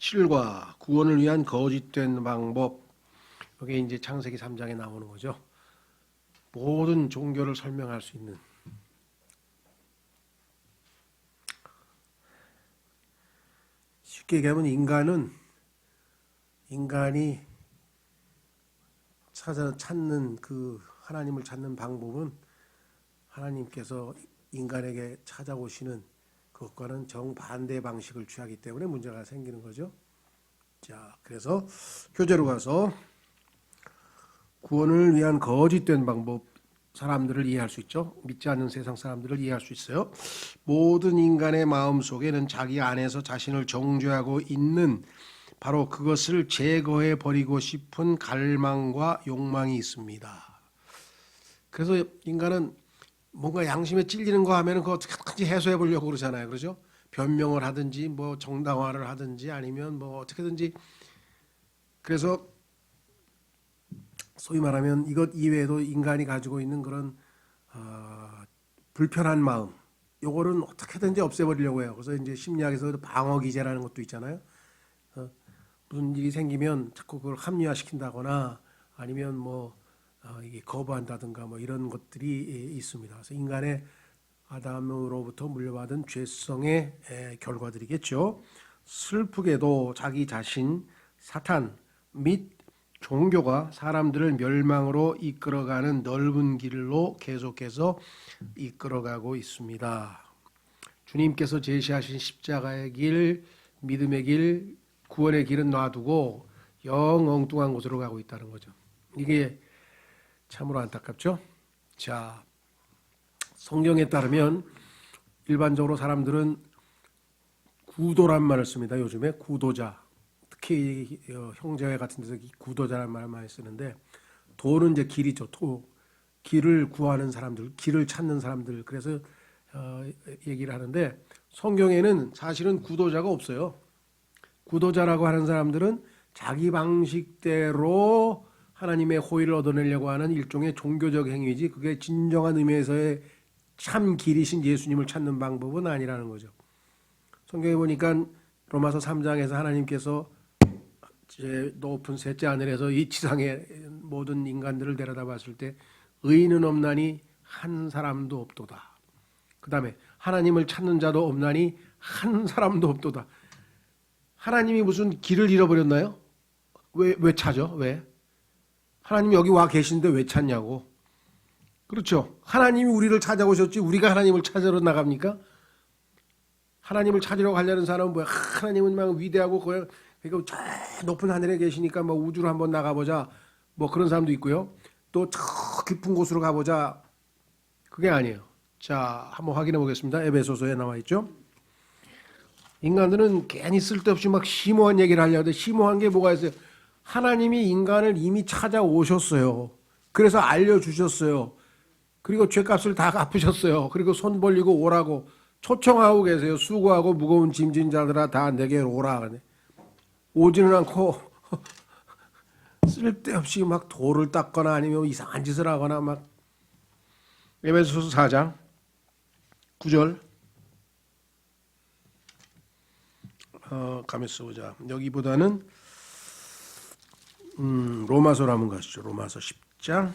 실과 구원을 위한 거짓된 방법. 이게 이제 창세기 3장에 나오는 거죠. 모든 종교를 설명할 수 있는. 쉽게 얘기하면 인간이 찾는 그 하나님을 찾는 방법은 하나님께서 인간에게 찾아오시는 그것과는 정반대 방식을 취하기 때문에 문제가 생기는 거죠. 자, 그래서 교재로 가서 구원을 위한 거짓된 방법, 사람들을 이해할 수 있죠. 믿지 않는 세상 사람들을 이해할 수 있어요. 모든 인간의 마음속에는 자기 안에서 자신을 정죄하고 있는 바로 그것을 제거해 버리고 싶은 갈망과 욕망이 있습니다. 그래서 인간은 뭔가 양심에 찔리는 거 하면은 그거 어떻게든지 해소해 보려고 그러잖아요. 그러죠? 변명을 하든지 뭐 정당화를 하든지 아니면 뭐 어떻게든지. 그래서 소위 말하면 이것 이외에도 인간이 가지고 있는 그런 불편한 마음, 요거는 어떻게든지 없애버리려고 해요. 그래서 이제 심리학에서 방어 기제라는 것도 있잖아요. 무슨 일이 생기면 자꾸 그걸 합리화시킨다거나 아니면 뭐 이게 거부한다든가 뭐 이런 것들이 있습니다. 그래서 인간의 아담으로부터 물려받은 죄성의 결과들이겠죠. 슬프게도 자기 자신, 사탄 및 종교가 사람들을 멸망으로 이끌어가는 넓은 길로 계속해서 이끌어가고 있습니다. 주님께서 제시하신 십자가의 길, 믿음의 길, 구원의 길은 놔두고 영 엉뚱한 곳으로 가고 있다는 거죠. 이게 참으로 안타깝죠. 자, 성경에 따르면 일반적으로 사람들은 구도란 말을 씁니다. 요즘에 구도자, 특히 형제회 같은 데서 구도자라는 말을 많이 쓰는데, 도는 이제 길이죠. 길을 구하는 사람들, 길을 찾는 사람들. 그래서 얘기를 하는데, 성경에는 사실은 구도자가 없어요. 구도자라고 하는 사람들은 자기 방식대로 하나님의 호의를 얻어내려고 하는 일종의 종교적 행위지, 그게 진정한 의미에서의 참 길이신 예수님을 찾는 방법은 아니라는 거죠. 성경에 보니까 로마서 3장에서 하나님께서 제 높은 셋째 하늘에서 이 지상의 모든 인간들을 데려다 봤을 때 의인은 없나니 한 사람도 없도다. 그 다음에 하나님을 찾는 자도 없나니 한 사람도 없도다. 하나님이 무슨 길을 잃어버렸나요? 왜 찾아? 왜? 하나님이 여기 와 계신데 왜 찾냐고. 그렇죠. 하나님이 우리를 찾아오셨지 우리가 하나님을 찾으러 나갑니까? 하나님을 찾으러 가려는 사람은 뭐야? 하나님은 막 위대하고 그러니까 저 높은 하늘에 계시니까 뭐 우주로 한번 나가보자. 뭐 그런 사람도 있고요. 또 저 깊은 곳으로 가보자. 그게 아니에요. 자, 한번 확인해 보겠습니다. 에베소서에 나와 있죠. 인간들은 괜히 쓸데없이 막 심오한 얘기를 하려고 해. 심오한 게 뭐가 있어요? 하나님이 인간을 이미 찾아오셨어요. 그래서 알려주셨어요. 그리고 죄값을 다 갚으셨어요. 그리고 손 벌리고 오라고 초청하고 계세요. 수고하고 무거운 짐진 자들아 다 내게 오라. 오지는 않고 쓸데없이 막 돌을 닦거나 아니면 이상한 짓을 하거나 막. 에베소서 4장 9절 가면서 보자. 여기보다는 로마서로 한번 가시죠. 로마서 10장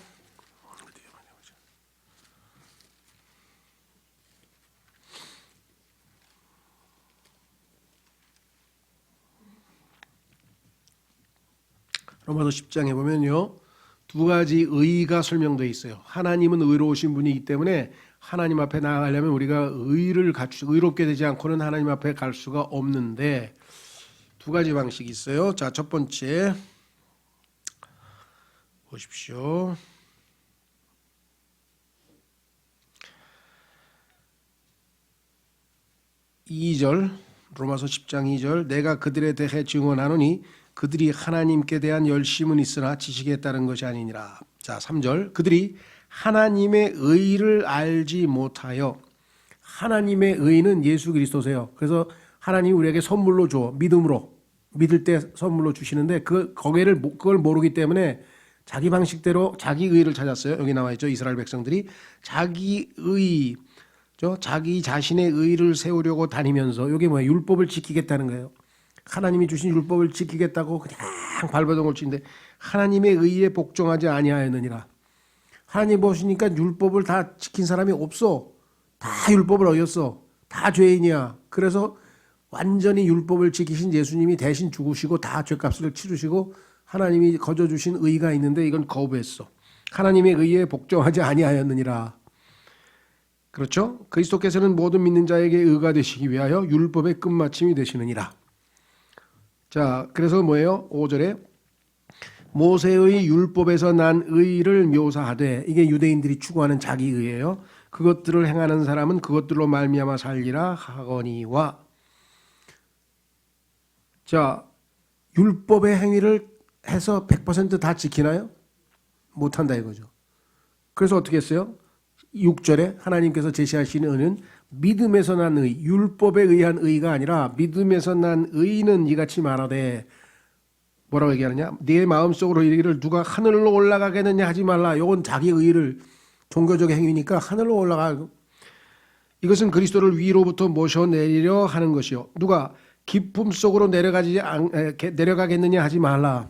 로마서 10장에 보면요. 두 가지 의가 설명되어 있어요. 하나님은 의로우신 분이기 때문에 하나님 앞에 나아가려면 우리가 의롭게 되지 않고는 하나님 앞에 갈 수가 없는데 두 가지 방식이 있어요. 자, 첫 번째 보십시오. 로마서 10장 2절 내가 그들에 대해 증언하노니 그들이 하나님께 대한 열심은 있으나 지식에 따른 것이 아니니라. 자, 3절 그들이 하나님의 의를 알지 못하여. 하나님의 의는 예수 그리스도세요. 그래서 하나님이 우리에게 선물로 줘. 믿을 때 선물로 주시는데 그걸 모르기 때문에 자기 방식대로 자기 의를 찾았어요. 여기 나와 있죠. 이스라엘 백성들이 자기 자기 자신의 의를 세우려고 다니면서 이게 뭐예요? 율법을 지키겠다는 거예요. 하나님이 주신 율법을 지키겠다고 그냥 발버둥 걸 치는데 하나님의 의에 복종하지 아니하였느니라. 하나님 보시니까 율법을 다 지킨 사람이 없어. 다 율법을 어겼어. 다 죄인이야. 그래서 완전히 율법을 지키신 예수님이 대신 죽으시고 다 죄값을 치르시고 하나님이 거저 주신 의가 있는데 이건 거부했어. 하나님의 의에 복종하지 아니하였느니라. 그렇죠? 그리스도께서는 모든 믿는 자에게 의가 되시기 위하여 율법의 끝마침이 되시느니라. 자, 그래서 뭐예요? 5절에 모세의 율법에서 난 의를 묘사하되, 이게 유대인들이 추구하는 자기 의예요. 그것들을 행하는 사람은 그것들로 말미암아 살리라 하거니와. 자, 율법의 행위를 해서 100% 다 지키나요? 못한다 이거죠. 그래서 어떻게 했어요? 6절에 하나님께서 제시하시는 의는 믿음에서 난 의, 율법에 의한 의가 아니라 믿음에서 난 의는 이같이 말하되, 뭐라고 얘기하느냐? 네 마음속으로 이르기를 누가 하늘로 올라가겠느냐 하지 말라. 이건 자기 의를, 종교적 행위니까 하늘로 올라가. 이것은 그리스도를 위로부터 모셔내리려 하는 것이요. 누가 기쁨 속으로 내려가겠느냐 하지 말라.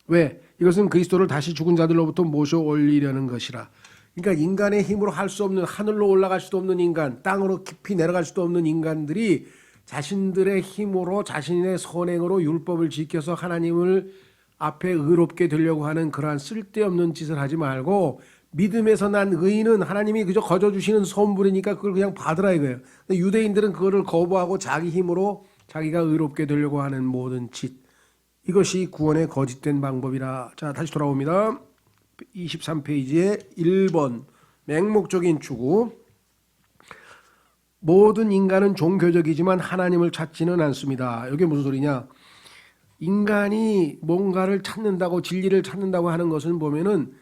왜? 이것은 그리스도를 다시 죽은 자들로부터 모셔 올리려는 것이라. 그러니까 인간의 힘으로 할 수 없는, 하늘로 올라갈 수도 없는 인간, 땅으로 깊이 내려갈 수도 없는 인간들이 자신들의 힘으로, 자신의 선행으로 율법을 지켜서 하나님을 앞에 의롭게 되려고 하는 그러한 쓸데없는 짓을 하지 말고, 믿음에서 난 의는 하나님이 그저 거저 주시는 선물이니까 그걸 그냥 받으라 이거예요. 근데 유대인들은 그거를 거부하고 자기 힘으로 자기가 의롭게 되려고 하는 모든 짓, 이것이 구원의 거짓된 방법이라. 자, 다시 돌아옵니다. 23페이지에 1번 맹목적인 추구. 모든 인간은 종교적이지만 하나님을 찾지는 않습니다. 이게 무슨 소리냐? 인간이 뭔가를 찾는다고, 진리를 찾는다고 하는 것은 보면은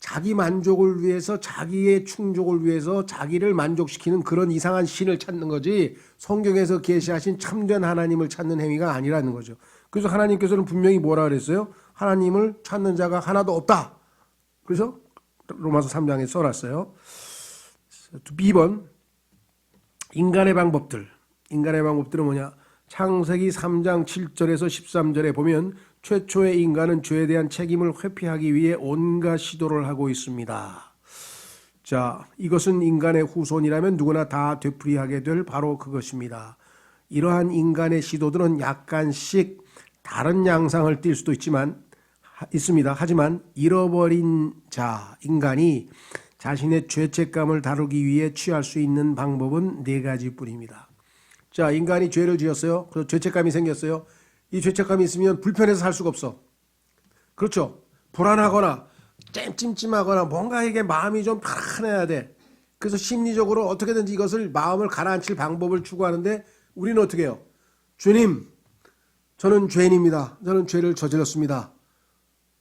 자기 만족을 위해서, 자기의 충족을 위해서 자기를 만족시키는 그런 이상한 신을 찾는 거지, 성경에서 계시하신 참된 하나님을 찾는 행위가 아니라는 거죠. 그래서 하나님께서는 분명히 뭐라 그랬어요? 하나님을 찾는 자가 하나도 없다. 그래서 로마서 3장에 써놨어요. 2번 인간의 방법들. 인간의 방법들은 뭐냐? 창세기 3장 7절에서 13절에 보면 최초의 인간은 죄에 대한 책임을 회피하기 위해 온갖 시도를 하고 있습니다. 자, 이것은 인간의 후손이라면 누구나 다 되풀이하게 될 바로 그것입니다. 이러한 인간의 시도들은 약간씩 다른 양상을 띌 수도 있습니다. 하지만 잃어버린 자, 인간이 자신의 죄책감을 다루기 위해 취할 수 있는 방법은 4가지뿐입니다. 자, 인간이 죄를 지었어요. 그래서 죄책감이 생겼어요. 이 죄책감이 있으면 불편해서 살 수가 없어. 그렇죠? 불안하거나 찜찜하거나 뭔가 이게 마음이 좀 편해야 돼. 그래서 심리적으로 어떻게든지 이것을, 마음을 가라앉힐 방법을 추구하는데 우리는 어떻게 해요? 주님, 저는 죄인입니다. 저는 죄를 저질렀습니다.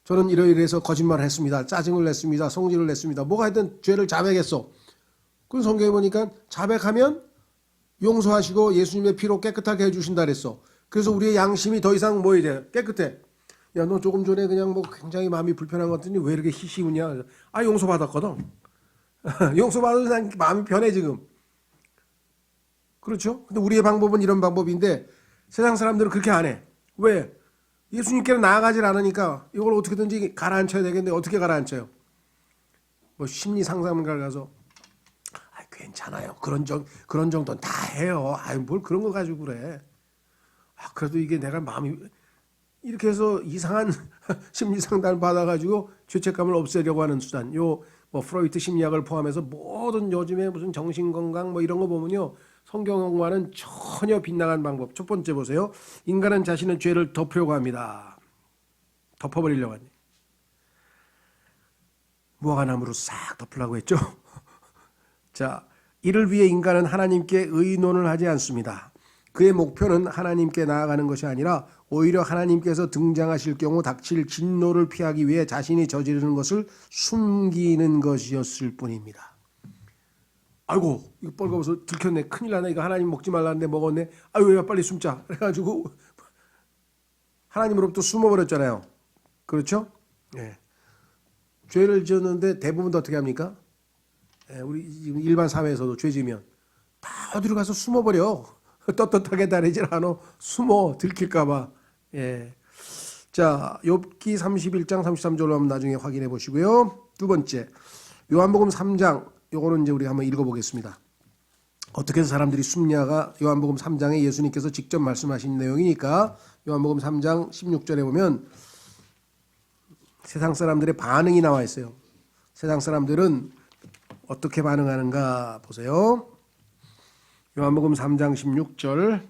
저는 이러이러해서 거짓말을 했습니다. 짜증을 냈습니다. 성질을 냈습니다. 뭐가 하여튼 죄를 자백했어. 그럼 성경에 보니까 자백하면 용서하시고 예수님의 피로 깨끗하게 해주신다 그랬어. 그래서 우리의 양심이 더 이상 뭐 이제 깨끗해. 야, 너 조금 전에 그냥 뭐 굉장히 마음이 불편한 것 같더니 왜 이렇게 희시우냐. 아, 용서받았거든. 용서받아서 난 마음이 편해 지금. 그렇죠? 근데 우리의 방법은 이런 방법인데 세상 사람들은 그렇게 안 해. 왜? 예수님께로 나아가질 않으니까 이걸 어떻게든지 가라앉혀야 되겠는데 어떻게 가라앉혀요? 뭐 심리 상담가 가서 괜찮아요. 그런 정도는 다 해요. 뭘 그런 거 가지고 그래. 그래도 이게 내가 마음이, 이렇게 해서 이상한 심리 상담을 받아가지고 죄책감을 없애려고 하는 수단. 뭐 프로이트 심리학을 포함해서 모든 요즘에 무슨 정신건강 뭐 이런 거 보면요, 성경과는 전혀 빗나간 방법. 첫 번째 보세요. 인간은 자신의 죄를 덮으려고 합니다. 덮어버리려고 하니. 무화과나무로 싹 덮으려고 했죠. 자, 이를 위해 인간은 하나님께 의논을 하지 않습니다. 그의 목표는 하나님께 나아가는 것이 아니라 오히려 하나님께서 등장하실 경우 닥칠 진노를 피하기 위해 자신이 저지르는 것을 숨기는 것이었을 뿐입니다. 아이고, 이거 뻘거워서 들켰네. 큰일 나네. 이거 하나님 먹지 말라는데 먹었네. 아유, 야, 빨리 숨자. 그래가지고 하나님으로부터 숨어버렸잖아요. 그렇죠? 네. 죄를 지었는데 대부분 다 어떻게 합니까? 네, 우리 지금 일반 사회에서도 죄 지면 다 어디로 가서 숨어버려. 떳떳하게 다니질 않아. 숨어 들킬까봐. 예. 자, 욥기 31장 33절로 한번 나중에 확인해 보시고요. 두 번째, 요한복음 3장. 요거는 이제 우리 한번 읽어보겠습니다. 어떻게 해서 사람들이 숨냐가 요한복음 3장에 예수님께서 직접 말씀하신 내용이니까 요한복음 3장 16절에 보면 세상 사람들의 반응이 나와 있어요. 세상 사람들은 어떻게 반응하는가 보세요. 요한복음 3장 16절.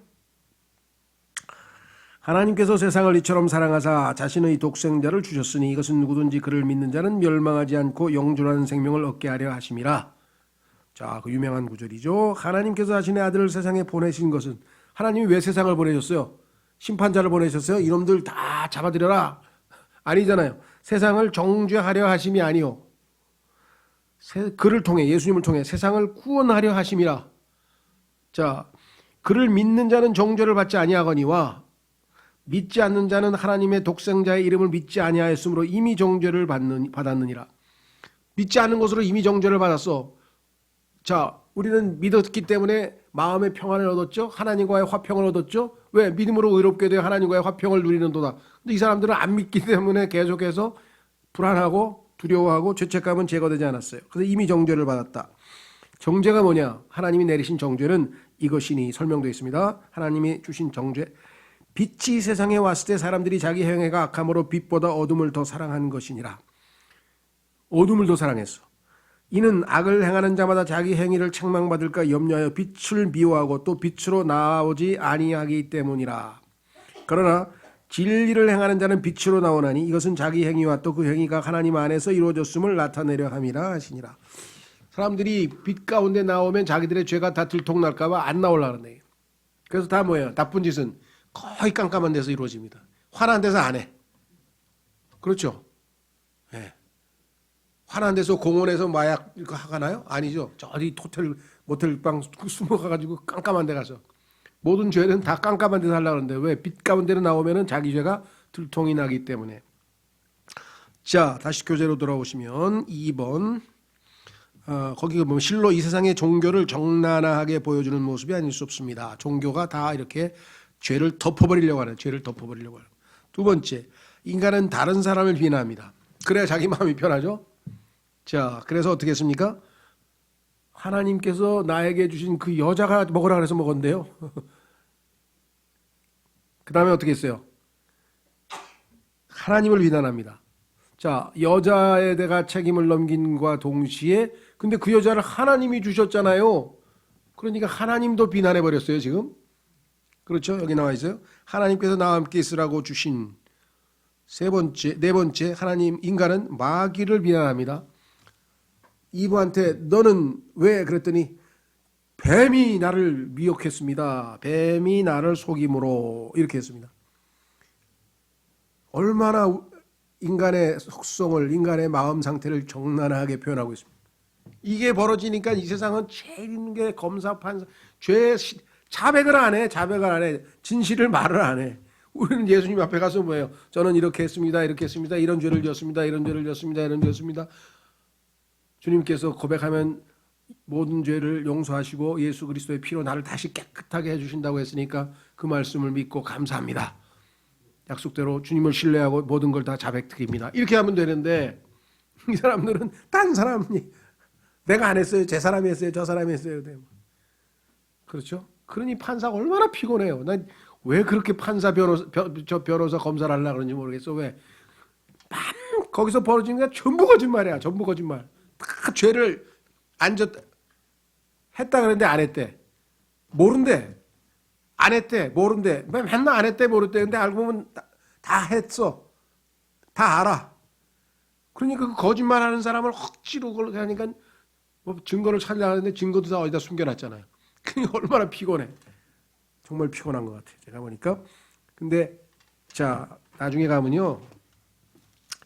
하나님께서 세상을 이처럼 사랑하사 자신의 독생자를 주셨으니 이것은 누구든지 그를 믿는 자는 멸망하지 않고 영존하는 생명을 얻게 하려 하심이라. 자, 그 유명한 구절이죠. 하나님께서 자신의 아들을 세상에 보내신 것은, 하나님이 왜 세상을 보내셨어요? 심판자를 보내셨어요? 이놈들 다 잡아들여라. 아니잖아요. 세상을 정죄하려 하심이 아니요, 그를 통해, 예수님을 통해 세상을 구원하려 하심이라. 자, 그를 믿는 자는 정죄를 받지 아니하거니와 믿지 않는 자는 하나님의 독생자의 이름을 믿지 아니하였으므로 이미 정죄를 받았느니라. 믿지 않는 것으로 이미 정죄를 받았어. 자, 우리는 믿었기 때문에 마음의 평안을 얻었죠. 하나님과의 화평을 얻었죠. 왜? 믿음으로 의롭게 되어 하나님과의 화평을 누리는도다. 근데 이 사람들은 안 믿기 때문에 계속해서 불안하고 두려워하고 죄책감은 제거되지 않았어요. 그래서 이미 정죄를 받았다. 정죄가 뭐냐? 하나님이 내리신 정죄는 이것이니 설명되어 있습니다. 하나님이 주신 정죄. 빛이 세상에 왔을 때 사람들이 자기 행위가 악함으로 빛보다 어둠을 더 사랑한 것이니라. 어둠을 더 사랑했어. 이는 악을 행하는 자마다 자기 행위를 책망받을까 염려하여 빛을 미워하고 또 빛으로 나오지 아니하기 때문이라. 그러나 진리를 행하는 자는 빛으로 나오나니 이것은 자기 행위와 또 그 행위가 하나님 안에서 이루어졌음을 나타내려 함이라 하시니라. 사람들이 빛 가운데 나오면 자기들의 죄가 다 들통날까 봐 안 나오려고 그러네. 그래서 다 뭐예요? 나쁜 짓은 거의 깜깜한 데서 이루어집니다. 환한 데서 안 해. 그렇죠? 네. 환한 데서 공원에서 마약 이거 하나요? 아니죠. 저 어디 호텔 모텔방 숨어가가지고 깜깜한 데 가서 모든 죄는 다 깜깜한 데서 하려고 하는데 왜? 빛 가운데로 나오면은 자기 죄가 들통이 나기 때문에. 자, 다시 교재로 돌아오시면 2번. 거기 보면 실로 이 세상의 종교를 정나하게 보여주는 모습이 아닐 수 없습니다. 종교가 다 이렇게 죄를 덮어버리려고 하는, 죄를 덮어버리려고 하는. 두 번째, 인간은 다른 사람을 비난합니다. 그래야 자기 마음이 편하죠. 자, 그래서 어떻게 했습니까? 하나님께서 나에게 주신 그 여자가 먹으라 그래서 먹었는데요. 그 다음에 어떻게 했어요? 하나님을 비난합니다. 자, 여자에 대가 책임을 넘긴과 동시에 근데 그 여자를 하나님이 주셨잖아요. 그러니까 하나님도 비난해버렸어요, 지금. 그렇죠? 여기 나와 있어요. 하나님께서 나와 함께 있으라고 주신 네 번째, 하나님, 인간은 마귀를 비난합니다. 이브한테 너는 왜? 그랬더니 뱀이 나를 미혹했습니다. 뱀이 나를 속임으로 이렇게 했습니다. 얼마나 인간의 속성을, 인간의 마음 상태를 적나라하게 표현하고 있습니다. 이게 벌어지니까 이 세상은 죄 있는 게 검사, 판사, 자백을 안 해. 자백을 안 해. 진실을 말을 안 해. 우리는 예수님 앞에 가서 뭐예요? 저는 이렇게 했습니다. 이렇게 했습니다. 이런 죄를 지었습니다. 이런 죄를 지었습니다. 이런 죄를 지었습니다. 주님께서 고백하면 모든 죄를 용서하시고 예수 그리스도의 피로 나를 다시 깨끗하게 해주신다고 했으니까 그 말씀을 믿고 감사합니다. 약속대로 주님을 신뢰하고 모든 걸 다 자백드립니다. 이렇게 하면 되는데 이 사람들은 딴 사람이 내가 안 했어요. 제 사람이 했어요. 저 사람이 했어요. 그렇죠? 그러니 판사가 얼마나 피곤해요. 난 왜 그렇게 판사, 변호사, 검사를 하려고 그런지 모르겠어. 왜? 거기서 벌어진 게 전부 거짓말이야. 전부 거짓말. 다 죄를 했다 그랬는데 안 했대. 모른대. 안 했대. 모른대. 맨날 안 했대. 모른대. 근데 알고 보면 다 했어. 다 알아. 그러니까 그 거짓말하는 사람을 억지로 그렇게 하니까 뭐 증거를 찾으려고 하는데 증거도 다 어디다 숨겨놨잖아요. 그러니까 얼마나 피곤해. 정말 피곤한 것 같아요. 제가 보니까. 근데 자, 나중에 가면요.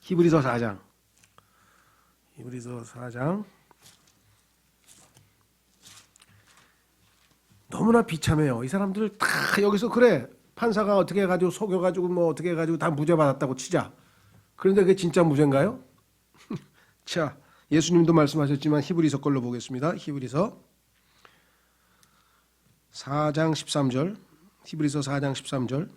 히브리서 4장. 히브리서 4장. 너무나 비참해요. 이 사람들 다 여기서 그래. 판사가 어떻게 해가지고 속여가지고 뭐 어떻게 해가지고 다 무죄 받았다고 치자. 그런데 그게 진짜 무죄인가요? 자, 예수님도 말씀하셨지만 히브리서 걸로 보겠습니다. 히브리서 4장 13절, 히브리서 4장 13절,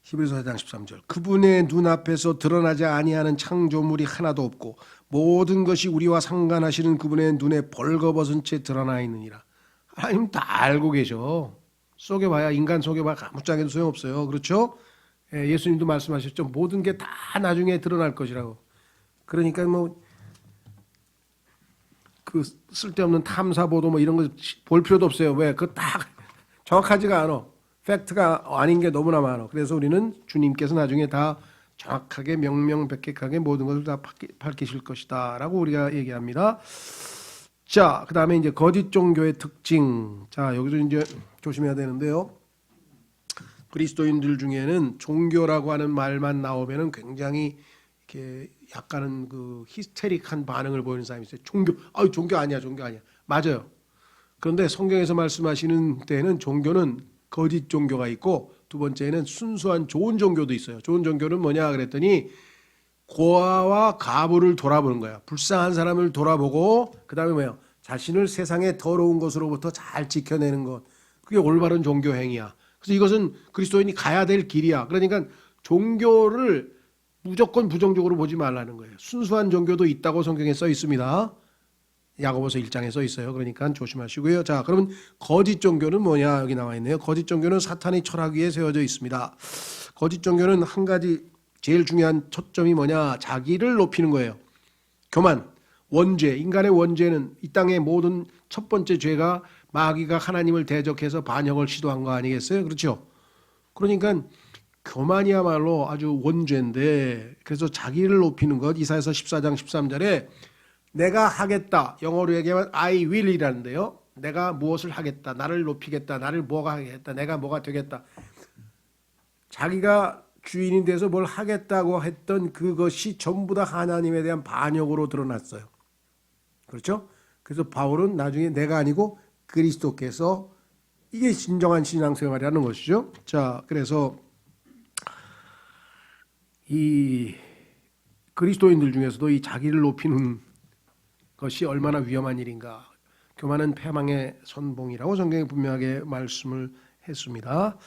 히브리서 4장 13절. 그분의 눈앞에서 드러나지 아니하는 창조물이 하나도 없고 모든 것이 우리와 상관하시는 그분의 눈에 벌거벗은 채 드러나 있느니라. 하나님 다 알고 계셔. 속여봐야, 인간 속여봐야 아무짝에도 소용없어요. 그렇죠? 예수님도 말씀하셨죠. 모든 게 다 나중에 드러날 것이라고. 그러니까 뭐 그 쓸데없는 탐사 보도 뭐 이런 거 볼 필요도 없어요. 왜? 그거 딱 정확하지가 않아. 팩트가 아닌 게 너무나 많아. 그래서 우리는 주님께서 나중에 다 정확하게 명명백백하게 모든 것을 다 밝히실 것이다 라고 우리가 얘기합니다. 자, 그 다음에 이제 거짓 종교의 특징. 자, 여기서 이제 조심해야 되는데요. 그리스도인들 중에는 종교라고 하는 말만 나오면은 굉장히 이렇게 약간은 그 히스테릭한 반응을 보이는 사람이 있어요. 종교 아니야, 종교 아니야. 맞아요. 그런데 성경에서 말씀하시는 때는 종교는 거짓 종교가 있고, 두 번째는 순수한 좋은 종교도 있어요. 좋은 종교는 뭐냐 그랬더니 고아와 가부를 돌아보는 거야. 불쌍한 사람을 돌아보고, 그 다음에 뭐야? 자신을 세상의 더러운 것으로부터 잘 지켜내는 것. 그게 올바른 종교 행위야. 그래서 이것은 그리스도인이 가야 될 길이야. 그러니까 종교를 무조건 부정적으로 보지 말라는 거예요. 순수한 종교도 있다고 성경에 써 있습니다. 야고보서 1장에 써 있어요. 그러니까 조심하시고요. 자, 그러면 거짓 종교는 뭐냐? 여기 나와 있네요. 거짓 종교는 사탄의 철학 위에 세워져 있습니다. 거짓 종교는 한 가지 제일 중요한 초점이 뭐냐? 자기를 높이는 거예요. 교만, 원죄, 인간의 원죄는 이 땅의 모든 첫 번째 죄가 마귀가 하나님을 대적해서 반역을 시도한 거 아니겠어요? 그렇죠? 그러니까 교만이야말로 아주 원죄인데, 그래서 자기를 높이는 것, 이사야서 14장 13절에 내가 하겠다, 영어로 얘기하면 I will 이라는데요. 내가 무엇을 하겠다, 나를 높이겠다, 나를 뭐가 하겠다, 내가 뭐가 되겠다. 자기가 주인이 돼서 뭘 하겠다고 했던 그것이 전부 다 하나님에 대한 반역으로 드러났어요. 그렇죠? 그래서 바울은 나중에 내가 아니고 그리스도께서, 이게 진정한 신앙생활이라는 것이죠. 자, 그래서 이 그리스도인들 중에서도 이 자기를 높이는 것이 얼마나 위험한 일인가. 교만은 패망의 선봉이라고 성경에 분명하게 말씀을 했습니다.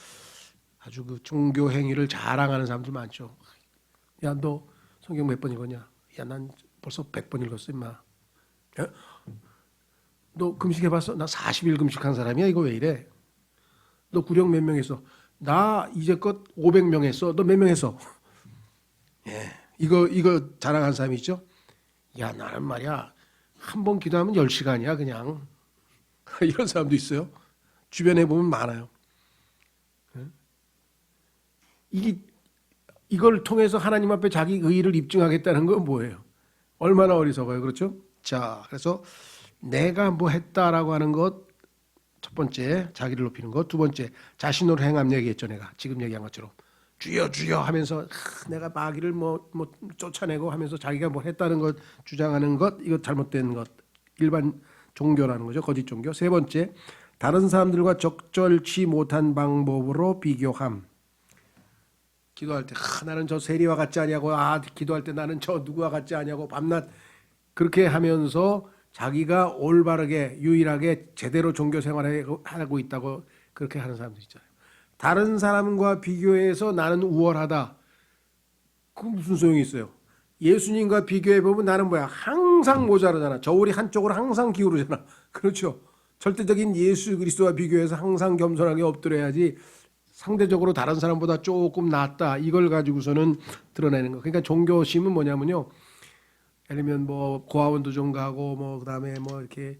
아주 그 종교 행위를 자랑하는 사람들 많죠. 야, 너 성경 몇 번 읽었냐? 야, 난 벌써 100번 읽었어, 임마. 야, 너 금식해봤어? 나 40일 금식한 사람이야. 이거 왜 이래? 너 구령 몇 명 했어? 나 이제껏 500명 했어. 너 몇 명 했어? 예, 이거 자랑하는 사람이 있죠. 야, 나는 말이야 한 번 기도하면 10시간이야 그냥. 이런 사람도 있어요. 주변에 보면 많아요. 이걸 통해서 하나님 앞에 자기 의의를 입증하겠다는 건 뭐예요? 얼마나 어리석어요. 그렇죠? 자, 그래서 내가 뭐 했다라고 하는 것, 첫 번째 자기를 높이는 것, 두 번째 자신으로 행함 얘기했죠. 내가 지금 얘기한 것처럼 주여 주여 하면서 내가 마귀를 뭐 쫓아내고 하면서 자기가 뭘 했다는 것 주장하는 것, 이거 잘못된 것, 일반 종교라는 거죠. 거짓 종교. 세 번째, 다른 사람들과 적절치 못한 방법으로 비교함. 기도할 때 나는 저 세리와 같지 않냐고, 기도할 때 나는 저 누구와 같지 않냐고 밤낮 그렇게 하면서 자기가 올바르게 유일하게 제대로 종교 생활을 하고 있다고 그렇게 하는 사람들 있잖아요. 다른 사람과 비교해서 나는 우월하다. 그건 무슨 소용이 있어요? 예수님과 비교해 보면 나는 뭐야? 항상 모자라잖아. 저울이 한쪽으로 항상 기울어잖아. 그렇죠? 절대적인 예수 그리스도와 비교해서 항상 겸손하게 엎드려야지 상대적으로 다른 사람보다 조금 낫다. 이걸 가지고서는 드러내는 거. 그러니까 종교심은 뭐냐면요. 예를 들면 뭐 고아원도 좀 가고 뭐 그다음에 뭐 이렇게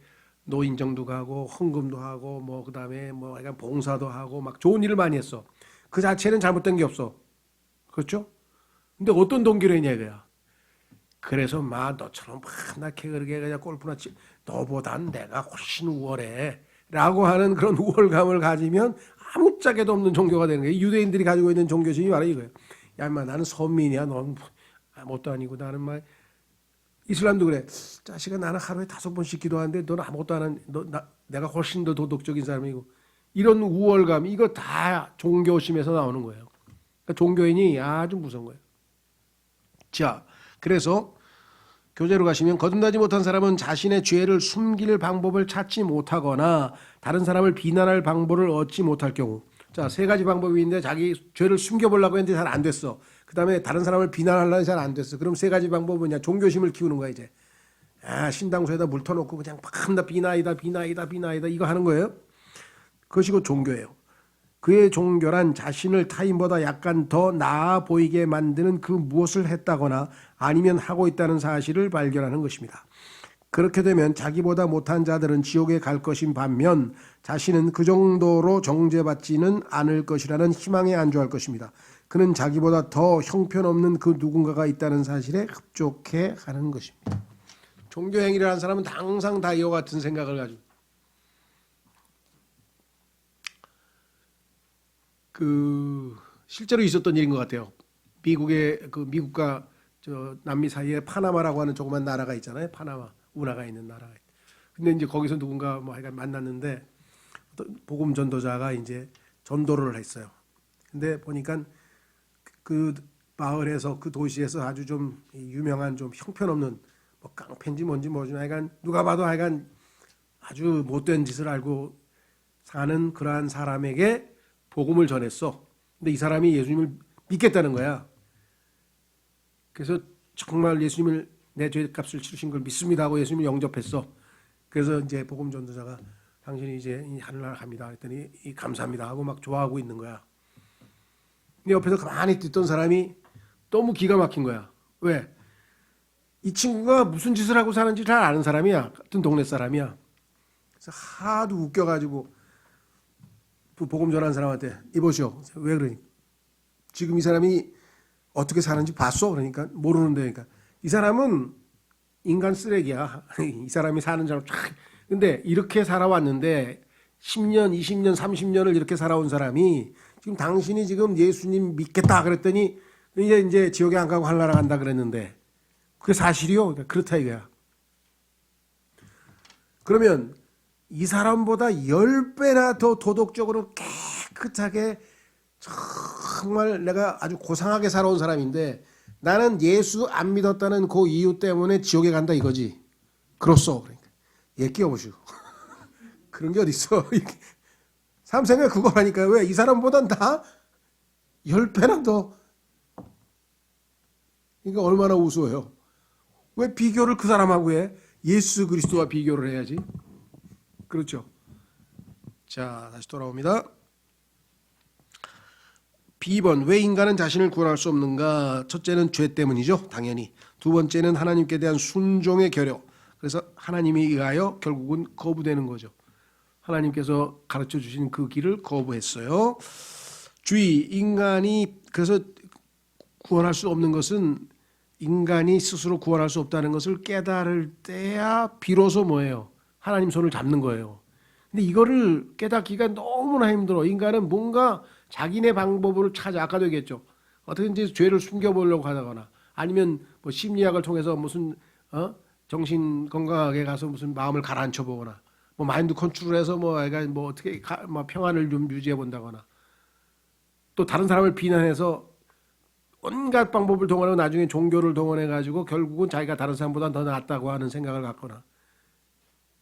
노인정도 가고 헌금도 하고 뭐 그다음에 뭐 약간 봉사도 하고 막 좋은 일을 많이 했어. 그 자체는 잘못된 게 없어. 그렇죠? 근데 어떤 동기로 했냐 이거야. 그래서 막 너처럼 만나게 그렇게 그냥 골프나 치, 너보단 내가 훨씬 우월해 라고 하는 그런 우월감을 가지면 아무짝에도 없는 종교가 되는 거예요. 유대인들이 가지고 있는 종교심이 바로 이거예요. 야 인마 나는 선민이야. 넌 아무것도 아니고. 나는 막 이슬람도 그래. 자식아 나는 하루에 5번씩 기도하는데 너는 아무것도 안 하는, 내가 훨씬 더 도덕적인 사람이고. 이런 우월감, 이거 다 종교심에서 나오는 거예요. 그러니까 종교인이 아주 무서운 거예요. 자, 그래서 교재로 가시면 거듭나지 못한 사람은 자신의 죄를 숨길 방법을 찾지 못하거나 다른 사람을 비난할 방법을 얻지 못할 경우. 자, 세 가지 방법이 있는데 자기 죄를 숨겨보려고 했는데 잘 안 됐어. 그 다음에 다른 사람을 비난하려고 잘 안 됐어. 그럼 세 가지 방법은 뭐냐? 종교심을 키우는 거야 이제. 신당소에다 물 터놓고 그냥 막 비나이다 이거 하는 거예요. 그것이 곧 종교예요. 그의 종교란 자신을 타인보다 약간 더 나아 보이게 만드는 그 무엇을 했다거나 아니면 하고 있다는 사실을 발견하는 것입니다. 그렇게 되면 자기보다 못한 자들은 지옥에 갈 것인 반면 자신은 그 정도로 정죄받지는 않을 것이라는 희망에 안주할 것입니다. 그는 자기보다 더 형편없는 그 누군가가 있다는 사실에 흡족해 하는 것입니다. 종교행위를 하는 사람은 항상 다 이와 같은 생각을 가지고 실제로 있었던 일인 것 같아요. 미국과 남미 사이에 파나마라고 하는 조그만 나라가 있잖아요. 파나마 운하가 있는 나라가. 근데 이제 거기서 누군가 하여간 만났는데 복음 전도자가 이제 전도를 했어요. 근데 보니까 그 마을에서 그 도시에서 아주 좀 유명한 좀 형편없는 깡패인지 뭔지 하여간 누가 봐도 하여간 아주 못된 짓을 알고 사는 그러한 사람에게 복음을 전했어. 근데 이 사람이 예수님을 믿겠다는 거야. 그래서 정말 예수님을 내 죄값을 치르신 걸 믿습니다 하고 예수님을 영접했어. 그래서 이제 복음 전도자가 당신이 이제 하늘나라 갑니다 했더니 감사합니다 하고 막 좋아하고 있는 거야. 근데 옆에서 가만히 듣던 사람이 너무 기가 막힌 거야. 왜? 이 친구가 무슨 짓을 하고 사는지 잘 아는 사람이야. 같은 동네 사람이야. 그래서 하도 웃겨가지고 복음 전한 사람한테 이보시오. 왜 그러니? 지금 이 사람이 어떻게 사는지 봤어? 그러니까 모르는데, 그러니까 이 사람은 인간 쓰레기야. 이 사람이 사는 사람 근데 이렇게 살아왔는데 10년, 20년, 30년을 이렇게 살아온 사람이 지금 당신이 지금 예수님 믿겠다 그랬더니 이제 지옥에 안 가고 하늘나라 간다 그랬는데 그게 사실이요? 그러니까 그렇다 이거야. 그러면 이 사람보다 10배나 더 도덕적으로 깨끗하게 정말 내가 아주 고상하게 살아온 사람인데 나는 예수 안 믿었다는 그 이유 때문에 지옥에 간다 이거지. 그렇소. 그러니까 얘 끼워보시고. 그런 게 어딨어. 사람 생각 그거라니까요. 왜? 이 사람보단 다 10배나 더. 그러니까 얼마나 우스워요. 왜 비교를 그 사람하고 해? 예수 그리스도와 비교를 해야지. 그렇죠. 자, 다시 돌아옵니다. B번, 왜 인간은 자신을 구원할 수 없는가? 첫째는 죄 때문이죠. 당연히. 두 번째는 하나님께 대한 순종의 결여. 그래서 하나님에 의하여 결국은 거부되는 거죠. 하나님께서 가르쳐 주신 그 길을 거부했어요. 주의, 인간이 그래서 구원할 수 없는 것은 인간이 스스로 구원할 수 없다는 것을 깨달을 때야 비로소 뭐예요? 하나님 손을 잡는 거예요. 근데 이거를 깨닫기가 너무나 힘들어. 인간은 뭔가 자기네 방법을 찾아, 아까도 얘기했죠. 어떻게든지 죄를 숨겨보려고 하다거나 아니면 뭐 심리학을 통해서 무슨 정신 건강하게 가서 무슨 마음을 가라앉혀 보거나 뭐 마인드 컨트롤해서 뭐 어떻게 뭐 평안을 좀 유지해 본다거나 또 다른 사람을 비난해서 온갖 방법을 동원하고 나중에 종교를 동원해 가지고 결국은 자기가 다른 사람보다 더 낫다고 하는 생각을 갖거나.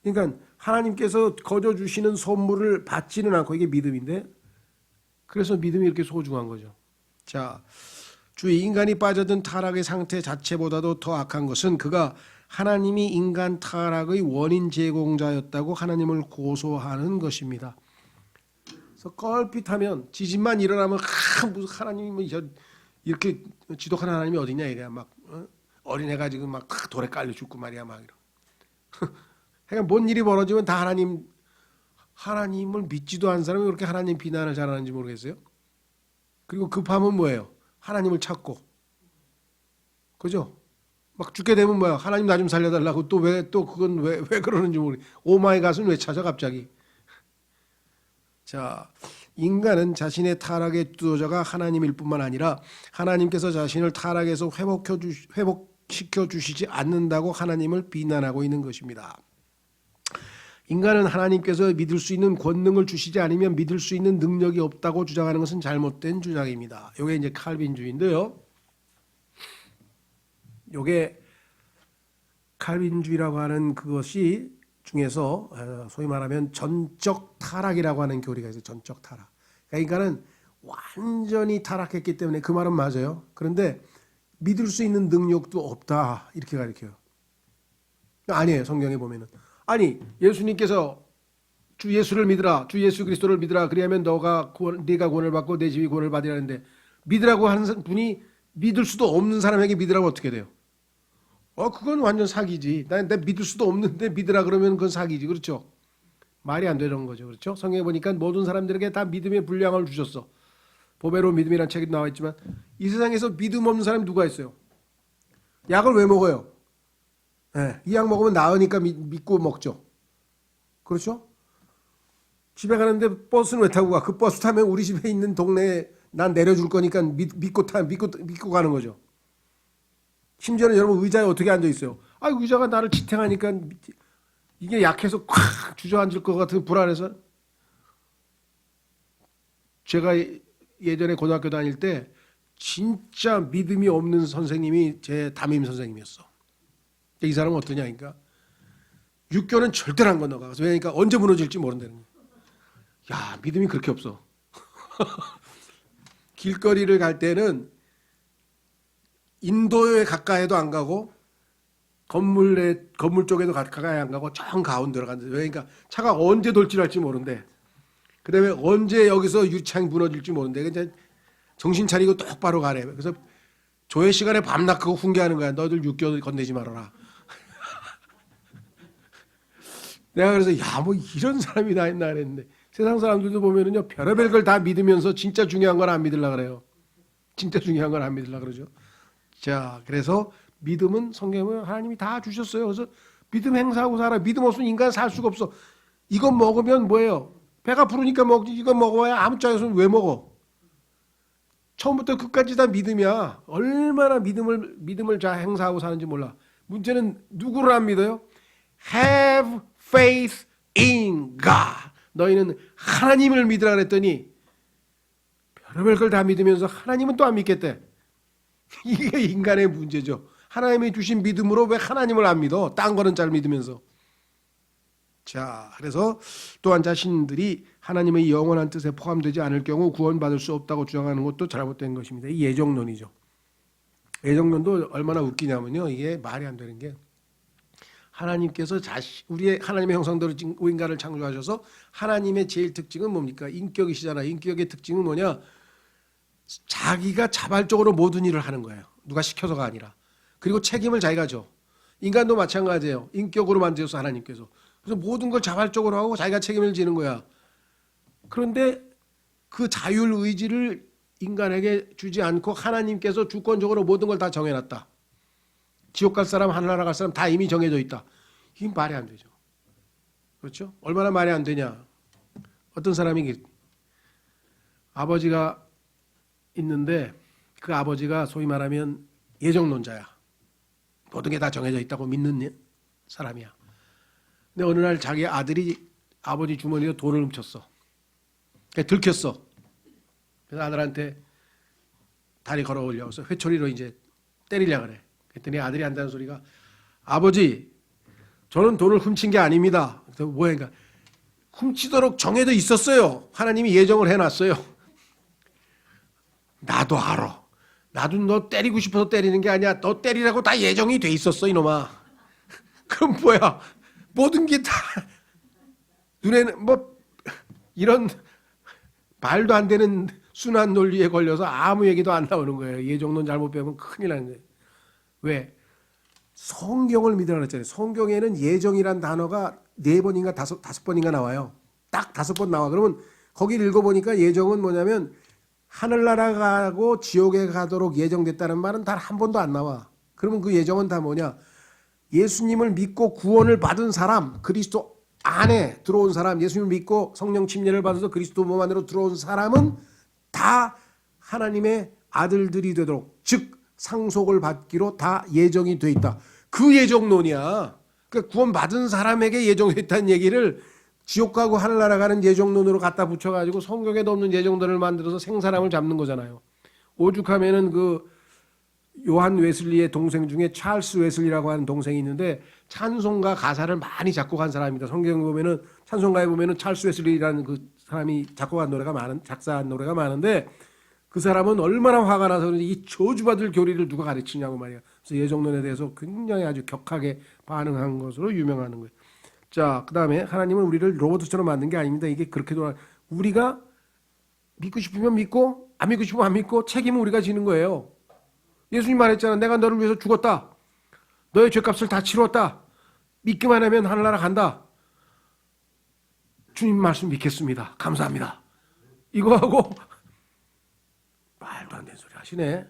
그러니까 하나님께서 거저 주시는 선물을 받지는 않고 이게 믿음인데 그래서 믿음이 이렇게 소중한 거죠. 자, 주의 인간이 빠져든 타락의 상태 자체보다도 더 악한 것은 그가 하나님이 인간 타락의 원인 제공자였다고 하나님을 고소하는 것입니다. 그래서 껄핏하면 지진만 일어나면 무슨 하나님이 이렇게 지독한 하나님이 어디냐 이래야 막 어린애가 지금 막 돌에 깔려 죽고 말이야 막 이러. 그러니까 뭔 일이 벌어지면 다 하나님을 믿지도 않은 사람이 그렇게 하나님 비난을 잘하는지 모르겠어요. 그리고 급하면 뭐예요? 하나님을 찾고, 그죠? 막 죽게 되면 뭐야? 하나님 나 좀 살려달라고 또 그건 왜 그러는지 모르겠어요. 오마이 갓은 왜 찾아 갑자기? 자, 인간은 자신의 타락의 주도자가 하나님일 뿐만 아니라 하나님께서 자신을 타락에서 회복시켜 주시지 않는다고 하나님을 비난하고 있는 것입니다. 인간은 하나님께서 믿을 수 있는 권능을 주시지 않으면 믿을 수 있는 능력이 없다고 주장하는 것은 잘못된 주장입니다. 이게 이제 칼빈주의인데요. 이게 칼빈주의라고 하는 그것이 중에서 소위 말하면 전적 타락이라고 하는 교리가 있어요. 전적 타락. 그러니까 인간은 완전히 타락했기 때문에 그 말은 맞아요. 그런데 믿을 수 있는 능력도 없다 이렇게 가르쳐요. 아니에요. 성경에 보면은 아니 예수님께서 주 예수를 믿으라, 주 예수 그리스도를 믿으라. 그리하면 네가 구원을 받고 내 집이 구원을 받으라는데 믿으라고 하는 분이 믿을 수도 없는 사람에게 믿으라고 어떻게 돼요? 그건 완전 사기지. 내 믿을 수도 없는데 믿으라 그러면 그건 사기지. 그렇죠? 말이 안 되는 거죠. 그렇죠? 성경에 보니까 모든 사람들에게 다 믿음의 분량을 주셨어. 보배로 믿음이라는 책이 나와 있지만 이 세상에서 믿음 없는 사람이 누가 있어요? 약을 왜 먹어요? 네, 이 약 먹으면 나으니까 믿고 먹죠. 그렇죠? 집에 가는데 버스는 왜 타고 가? 그 버스 타면 우리 집에 있는 동네에 난 내려줄 거니까 믿고 가는 거죠. 심지어는 여러분 의자에 어떻게 앉아 있어요? 의자가 나를 지탱하니까 이게 약해서 콱 주저앉을 것 같은 불안해서. 제가 예전에 고등학교 다닐 때 진짜 믿음이 없는 선생님이 제 담임 선생님이었어. 이 사람은 어떠냐니까 육교는 절대로 안 건너가. 그러니까 언제 무너질지 모른다는 거야. 야, 믿음이 그렇게 없어. 길거리를 갈 때는 인도에 가까이도 안 가고 건물 쪽에도 가까이 안 가고 정 가운데로 간다. 그러니까 차가 언제 돌진할지 모른대. 그다음에 언제 여기서 유리창이 무너질지 모른대. 이제 정신 차리고 똑바로 가래. 그래서 조회 시간에 밤낮 그거 훈계하는 거야. 너희들 육교 건네지 말아라. 내가 그래서 뭐 이런 사람이 다 있나 그랬는데 세상 사람들도 보면은요 별의별 걸 다 믿으면서 진짜 중요한 건 안 믿으려 그래요. 진짜 중요한 건 안 믿으려 그러죠. 자, 그래서 믿음은 성경에 하나님이 다 주셨어요. 그래서 믿음 행사하고 살아. 믿음 없으면 인간 살 수가 없어. 이건 먹으면 뭐예요? 배가 부르니까 먹지. 이건 먹어야 아무 짝에서는 왜 먹어? 처음부터 끝까지 다 믿음이야. 얼마나 믿음을 잘 행사하고 사는지 몰라. 문제는 누구를 안 믿어요? Have faith in God. 너희는 하나님을 믿으라 그랬더니 별의별 걸 다 믿으면서 하나님은 또 안 믿겠대. 이게 인간의 문제죠. 하나님이 주신 믿음으로 왜 하나님을 안 믿어? 딴 거는 잘 믿으면서. 자, 그래서 또한 자신들이 하나님의 영원한 뜻에 포함되지 않을 경우 구원받을 수 없다고 주장하는 것도 잘못된 것입니다. 이 예정론이죠. 예정론도 얼마나 웃기냐면요. 이게 말이 안 되는 게 하나님께서 우리의 하나님의 형상대로 인간을 창조하셔서 하나님의 제일 특징은 뭡니까? 인격이시잖아요. 인격의 특징은 뭐냐? 자기가 자발적으로 모든 일을 하는 거예요. 누가 시켜서가 아니라. 그리고 책임을 자기가 져. 인간도 마찬가지예요. 인격으로 만드셔서 하나님께서. 그래서 모든 걸 자발적으로 하고 자기가 책임을 지는 거야. 그런데 그 자율의지를 인간에게 주지 않고 하나님께서 주권적으로 모든 걸 다 정해놨다. 지옥 갈 사람, 하늘나라 갈 사람 다 이미 정해져 있다. 이게 말이 안 되죠. 그렇죠? 얼마나 말이 안 되냐. 어떤 사람이 아버지가 있는데 그 아버지가 소위 말하면 예정론자야. 모든 게 다 정해져 있다고 믿는 사람이야. 근데 어느 날 자기 아들이 아버지 주머니에 돈을 훔쳤어. 들켰어. 그래서 아들한테 다리 걸어 올려. 그래서 회초리로 이제 때리려고 그래. 그랬더니 아들이 한다는 소리가 아버지 저는 돈을 훔친 게 아닙니다. 그래서 뭐야? 그러니까 훔치도록 정해져 있었어요. 하나님이 예정을 해놨어요. 나도 알아. 나도 너 때리고 싶어서 때리는 게 아니야. 너 때리라고 다 예정이 돼 있었어 이놈아. 그럼 뭐야? 모든 게 다 눈에는 뭐 이런 말도 안 되는 순환 논리에 걸려서 아무 얘기도 안 나오는 거예요. 예정론 잘못 배우면 큰일 나는 거예요. 왜? 성경을 믿으라 그랬잖아요. 성경에는 예정이란 단어가 4번인가 5번인가 나와요. 딱 5번 나와. 그러면 거기를 읽어보니까 예정은 뭐냐면 하늘나라 가고 지옥에 가도록 예정됐다는 말은 단 한 번도 안 나와. 그러면 그 예정은 다 뭐냐? 예수님을 믿고 구원을 받은 사람, 그리스도 안에 들어온 사람, 예수님을 믿고 성령 침례를 받아서 그리스도 몸 안으로 들어온 사람은 다 하나님의 아들들이 되도록, 즉 상속을 받기로 다 예정이 돼 있다. 그 예정론이야. 그러니까 구원받은 사람에게 예정됐다는 얘기를 지옥 가고 하늘나라 가는 예정론으로 갖다 붙여가지고 성경에도 없는 예정론을 만들어서 생사람을 잡는 거잖아요. 오죽하면은 그 요한 웨슬리의 동생 중에 찰스 웨슬리라고 하는 동생이 있는데 찬송가 가사를 많이 작곡한 사람입니다. 성경 보면은 찬송가에 보면은 찰스 웨슬리라는 그 사람이 작사한 노래가 많은데 그 사람은 얼마나 화가 나서 그런지 이 저주받을 교리를 누가 가르치냐고 말이야. 그래서 예정론에 대해서 굉장히 아주 격하게 반응한 것으로 유명하는 거예요. 자, 그다음에 하나님은 우리를 로봇처럼 만든 게 아닙니다. 이게 그렇게 우리가 믿고 싶으면 믿고 안 믿고 싶으면 안 믿고 책임은 우리가 지는 거예요. 예수님 말했잖아. 내가 너를 위해서 죽었다. 너의 죄값을 다 치렀다. 믿기만 하면 하늘나라 간다. 주님 말씀 믿겠습니다. 감사합니다. 이거 하고 말도 안 되는 소리 하시네.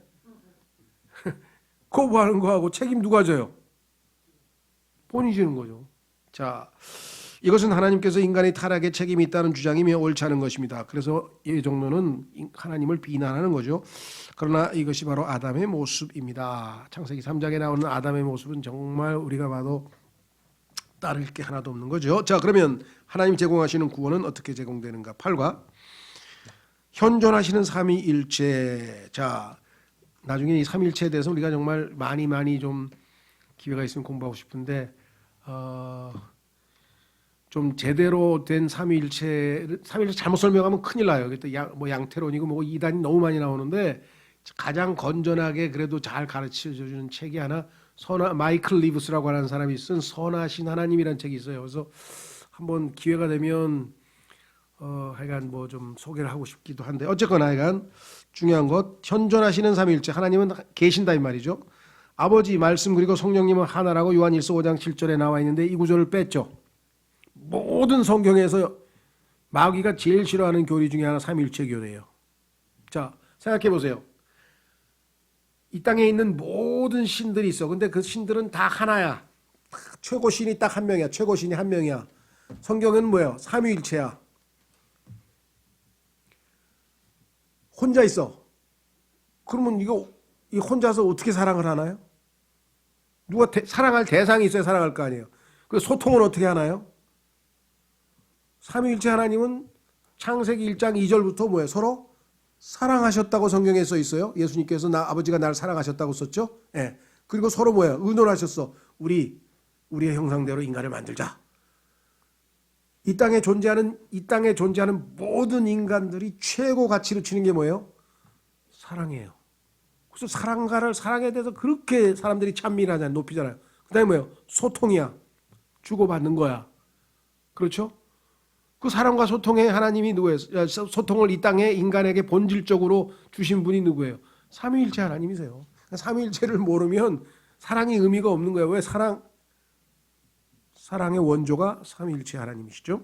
거부하는 거하고 책임 누가 져요? 본인이 지는 거죠. 자, 이것은 하나님께서 인간의 타락에 책임이 있다는 주장이며 옳지 않은 것입니다. 그래서 이 정도는 하나님을 비난하는 거죠. 그러나 이것이 바로 아담의 모습입니다. 창세기 3장에 나오는 아담의 모습은 정말 우리가 봐도 따를 게 하나도 없는 거죠. 자, 그러면 하나님 제공하시는 구원은 어떻게 제공되는가? 8과 현존하시는 삼위일체. 자, 나중에 이 삼위일체에 대해서 우리가 정말 많이 좀 기회가 있으면 공부하고 싶은데 좀 제대로 된 삼위일체 잘못 설명하면 큰일 나요. 그때 양태론이고 뭐 이단이 너무 많이 나오는데 가장 건전하게 그래도 잘 가르쳐주는 책이 하나 마이클 리브스라고 하는 사람이 쓴 선하신 하나님이라는 책이 있어요. 그래서 한번 기회가 되면 하여간 뭐 좀 소개를 하고 싶기도 한데 어쨌거나 하여간 중요한 것 현존하시는 삼위일체 하나님은 계신다 이 말이죠. 아버지 말씀 그리고 성령님은 하나라고 요한일서 5장 7절에 나와 있는데 이 구절을 뺐죠. 모든 성경에서 마귀가 제일 싫어하는 교리 중에 하나 삼위일체 교리예요. 자, 생각해 보세요. 이 땅에 있는 모든 신들이 있어. 근데 그 신들은 다 하나야. 최고 신이 딱 한 명이야. 최고 신이 한 명이야. 성경은 뭐예요? 삼위일체야. 혼자 있어. 그러면 이 혼자서 어떻게 사랑을 하나요? 누가 사랑할 대상이 있어야 사랑할 거 아니에요. 그 소통은 어떻게 하나요? 삼위일체 하나님은 창세기 1장 2절부터 뭐예요? 서로 사랑하셨다고 성경에 써 있어요. 예수님께서 아버지가 나를 사랑하셨다고 썼죠. 예. 그리고 서로 뭐예요? 의논하셨어. 우리의 형상대로 인간을 만들자. 이 땅에 존재하는 모든 인간들이 최고 가치로 치는 게 뭐예요? 사랑이에요. 그래서 사랑에 대해서 그렇게 사람들이 찬미하잖아요. 높이잖아요. 그다음에 뭐예요? 소통이야. 주고받는 거야. 그렇죠? 그 사랑과 소통의 하나님이 누구예요? 소통을 이 땅에 인간에게 본질적으로 주신 분이 누구예요? 삼위일체 하나님이세요. 삼위일체를 모르면 사랑이 의미가 없는 거예요. 왜 사랑의 원조가 삼위일체 하나님이시죠.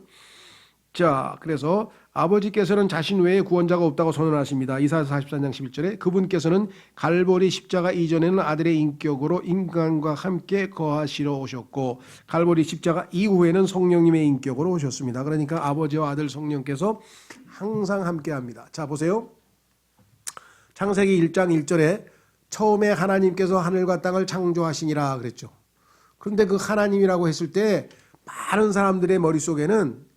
자, 그래서 아버지께서는 자신 외에 구원자가 없다고 선언하십니다. 이사야서 44장 11절에 그분께서는 갈보리 십자가 이전에는 아들의 인격으로 인간과 함께 거하시러 오셨고 갈보리 십자가 이후에는 성령님의 인격으로 오셨습니다. 그러니까 아버지와 아들 성령께서 항상 함께합니다. 자, 보세요. 창세기 1장 1절에 처음에 하나님께서 하늘과 땅을 창조하시니라 그랬죠. 그런데 그 하나님이라고 했을 때 많은 사람들의 머릿속에는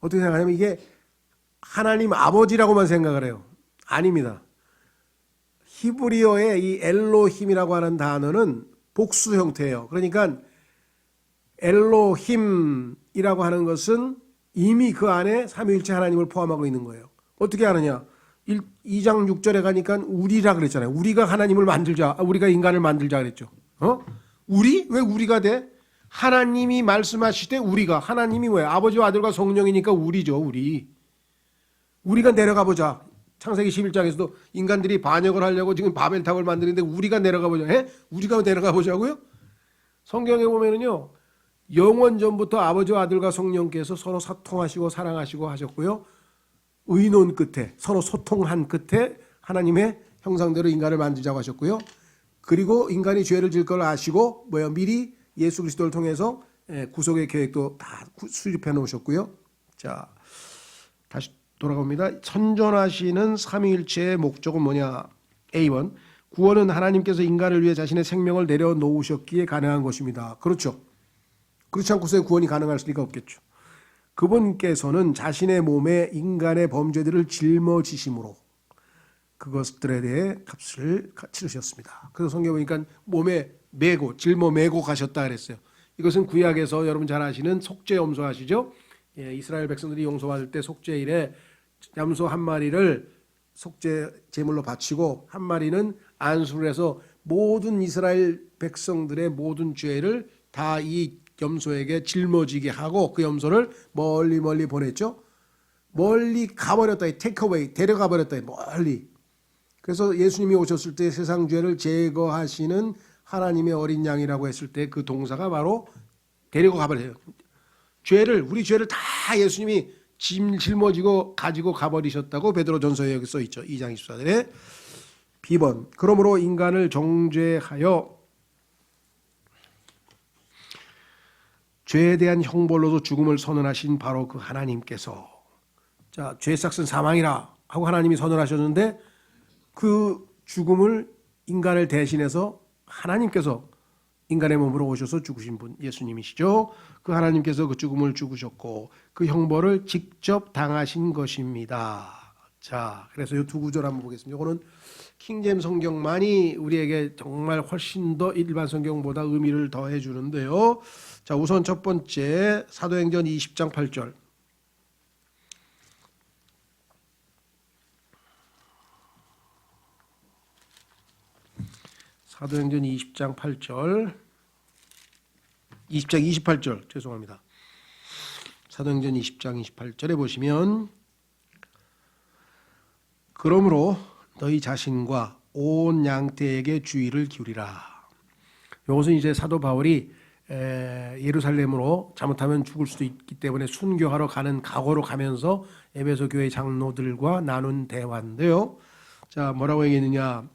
어떻게 생각하냐면 이게 하나님 아버지라고만 생각을 해요. 아닙니다. 히브리어의 이 엘로힘이라고 하는 단어는 복수 형태예요. 그러니까 엘로힘이라고 하는 것은 이미 그 안에 삼위일체 하나님을 포함하고 있는 거예요. 어떻게 하느냐? 2장 6절에 가니까 우리라 그랬잖아요. 우리가 하나님을 만들자. 우리가 인간을 만들자 그랬죠. 우리? 왜 우리가 돼? 하나님이 말씀하실 때 우리가 하나님이 뭐예요? 아버지와 아들과 성령이니까 우리죠. 우리가 내려가 보자. 창세기 11장에서도 인간들이 반역을 하려고 지금 바벨탑을 만드는데 우리가 내려가 보자. 우리가 내려가 보자고요? 성경에 보면은요. 영원 전부터 아버지와 아들과 성령께서 서로 소통하시고 사랑하시고 하셨고요. 의논 끝에 서로 소통한 끝에 하나님의 형상대로 인간을 만들자고 하셨고요. 그리고 인간이 죄를 질 걸 아시고 미리 예수 그리스도를 통해서 구속의 계획도 다 수립해 놓으셨고요. 자, 다시 돌아갑니다. 선전하시는 삼위일체의 목적은 뭐냐? A1. 구원은 하나님께서 인간을 위해 자신의 생명을 내려놓으셨기에 가능한 것입니다. 그렇죠. 그렇지 않고서 구원이 가능할 리가 없겠죠. 그분께서는 자신의 몸에 인간의 범죄들을 짊어지심으로 그것들에 대해 값을 치르셨습니다. 그래서 성경 보니까 몸에 메고 짊어 메고 가셨다 그랬어요. 이것은 구약에서 여러분 잘 아시는 속죄 염소 아시죠? 예, 이스라엘 백성들이 용서받을 때 속죄일에 염소 한 마리를 속죄 제물로 바치고 한 마리는 안수를 해서 모든 이스라엘 백성들의 모든 죄를 다 이 염소에게 짊어지게 하고 그 염소를 멀리 보냈죠. 멀리 가버렸다, 테이크어웨이 데려가 버렸다, 멀리. 그래서 예수님이 오셨을 때 세상 죄를 제거하시는 하나님의 어린 양이라고 했을 때 그 동사가 바로 데리고 가버려요. 우리 죄를 다 예수님이 짊어지고 가지고 가버리셨다고 베드로전서에 여기 써 있죠. 2장 24절에 B번 그러므로 인간을 정죄하여 죄에 대한 형벌로도 죽음을 선언하신 바로 그 하나님께서 자, 죄의 삭은 사망이라 하고 하나님이 선언하셨는데 그 죽음을 인간을 대신해서 하나님께서 인간의 몸으로 오셔서 죽으신 분 예수님이시죠. 그 하나님께서 그 죽음을 죽으셨고 그 형벌을 직접 당하신 것입니다. 자, 그래서 이 두 구절 한번 보겠습니다. 이거는 킹제임 성경만이 우리에게 정말 훨씬 더 일반 성경보다 의미를 더해 주는데요. 자, 우선 첫 번째 사도행전 20장 8절. 사도행전 20장 8절. 20장 28절. 죄송합니다. 사도행전 20장 28절에 보시면 그러므로 너희 자신과 온 양떼에게 주의를 기울이라. 이것은 이제 사도 바울이 예루살렘으로 잘못하면 죽을 수도 있기 때문에 순교하러 가는 각오로 가면서 에베소 교회 장로들과 나눈 대화인데요. 자, 뭐라고 얘기했느냐?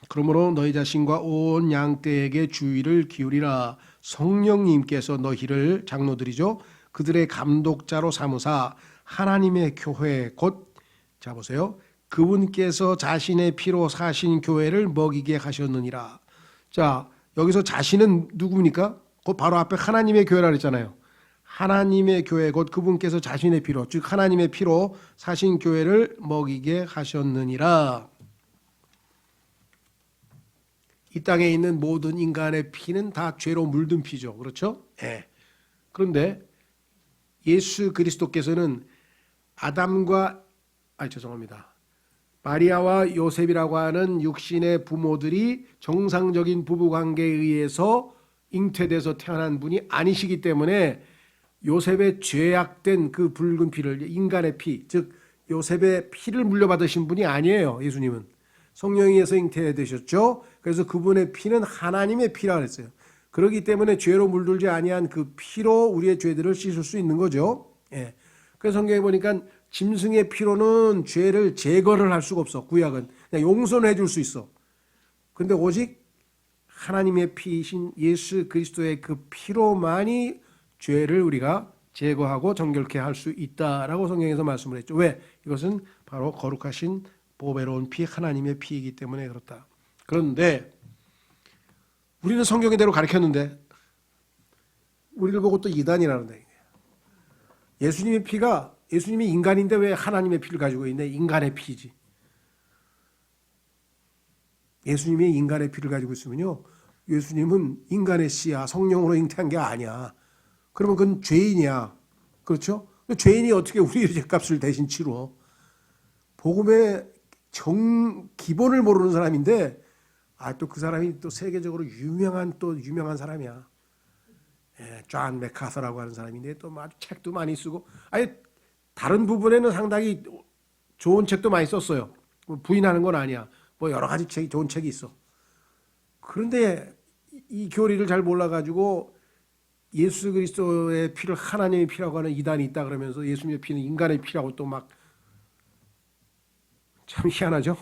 그러므로 너희 자신과 온 양떼에게 주의를 기울이라. 성령님께서 너희를 장로들이죠. 그들의 감독자로 삼으사 하나님의 교회 곧 자 보세요. 그분께서 자신의 피로 사신 교회를 먹이게 하셨느니라. 자, 여기서 자신은 누굽니까? 곧 바로 앞에 하나님의 교회라 그랬잖아요. 하나님의 교회 곧 그분께서 자신의 피로 즉 하나님의 피로 사신 교회를 먹이게 하셨느니라. 이 땅에 있는 모든 인간의 피는 다 죄로 물든 피죠. 그렇죠? 예. 그런데 예수 그리스도께서는 마리아와 요셉이라고 하는 육신의 부모들이 정상적인 부부관계에 의해서 잉태돼서 태어난 분이 아니시기 때문에 요셉의 죄악된 그 붉은 피를 인간의 피, 즉 요셉의 피를 물려받으신 분이 아니에요. 예수님은 성령에 의해서 잉태되셨죠. 그래서 그분의 피는 하나님의 피라 그랬어요. 그렇기 때문에 죄로 물들지 아니한 그 피로 우리의 죄들을 씻을 수 있는 거죠. 예. 그래서 성경에 보니까 짐승의 피로는 죄를 제거를 할 수가 없어. 구약은 그냥 용서해 줄 수 있어. 근데 오직 하나님의 피이신 예수 그리스도의 그 피로만이 죄를 우리가 제거하고 정결케 할 수 있다라고 성경에서 말씀을 했죠. 왜? 이것은 바로 거룩하신 보배로운 피, 하나님의 피이기 때문에 그렇다. 그런데 우리는 성경대로 가르쳤는데 우리를 보고 또 이단이라는데 예수님의 피가 예수님이 인간인데 왜 하나님의 피를 가지고 있네? 인간의 피지. 예수님이 인간의 피를 가지고 있으면요. 예수님은 인간의 씨야. 성령으로 잉태한 게 아니야. 그러면 그건 죄인이야. 그렇죠? 죄인이 어떻게 우리의 죄값을 대신 치러? 복음의 기본을 모르는 사람인데 또 그 사람이 또 세계적으로 유명한 사람이야. 예, 존 맥카서라고 하는 사람인데 또 아주 책도 많이 쓰고 다른 부분에는 상당히 좋은 책도 많이 썼어요. 부인하는 건 아니야. 뭐 여러 가지 좋은 책이 있어. 그런데 이 교리를 잘 몰라가지고 예수 그리스도의 피를 하나님의 피라고 하는 이단이 있다 그러면서 예수님의 피는 인간의 피라고 또 막 참 희한하죠.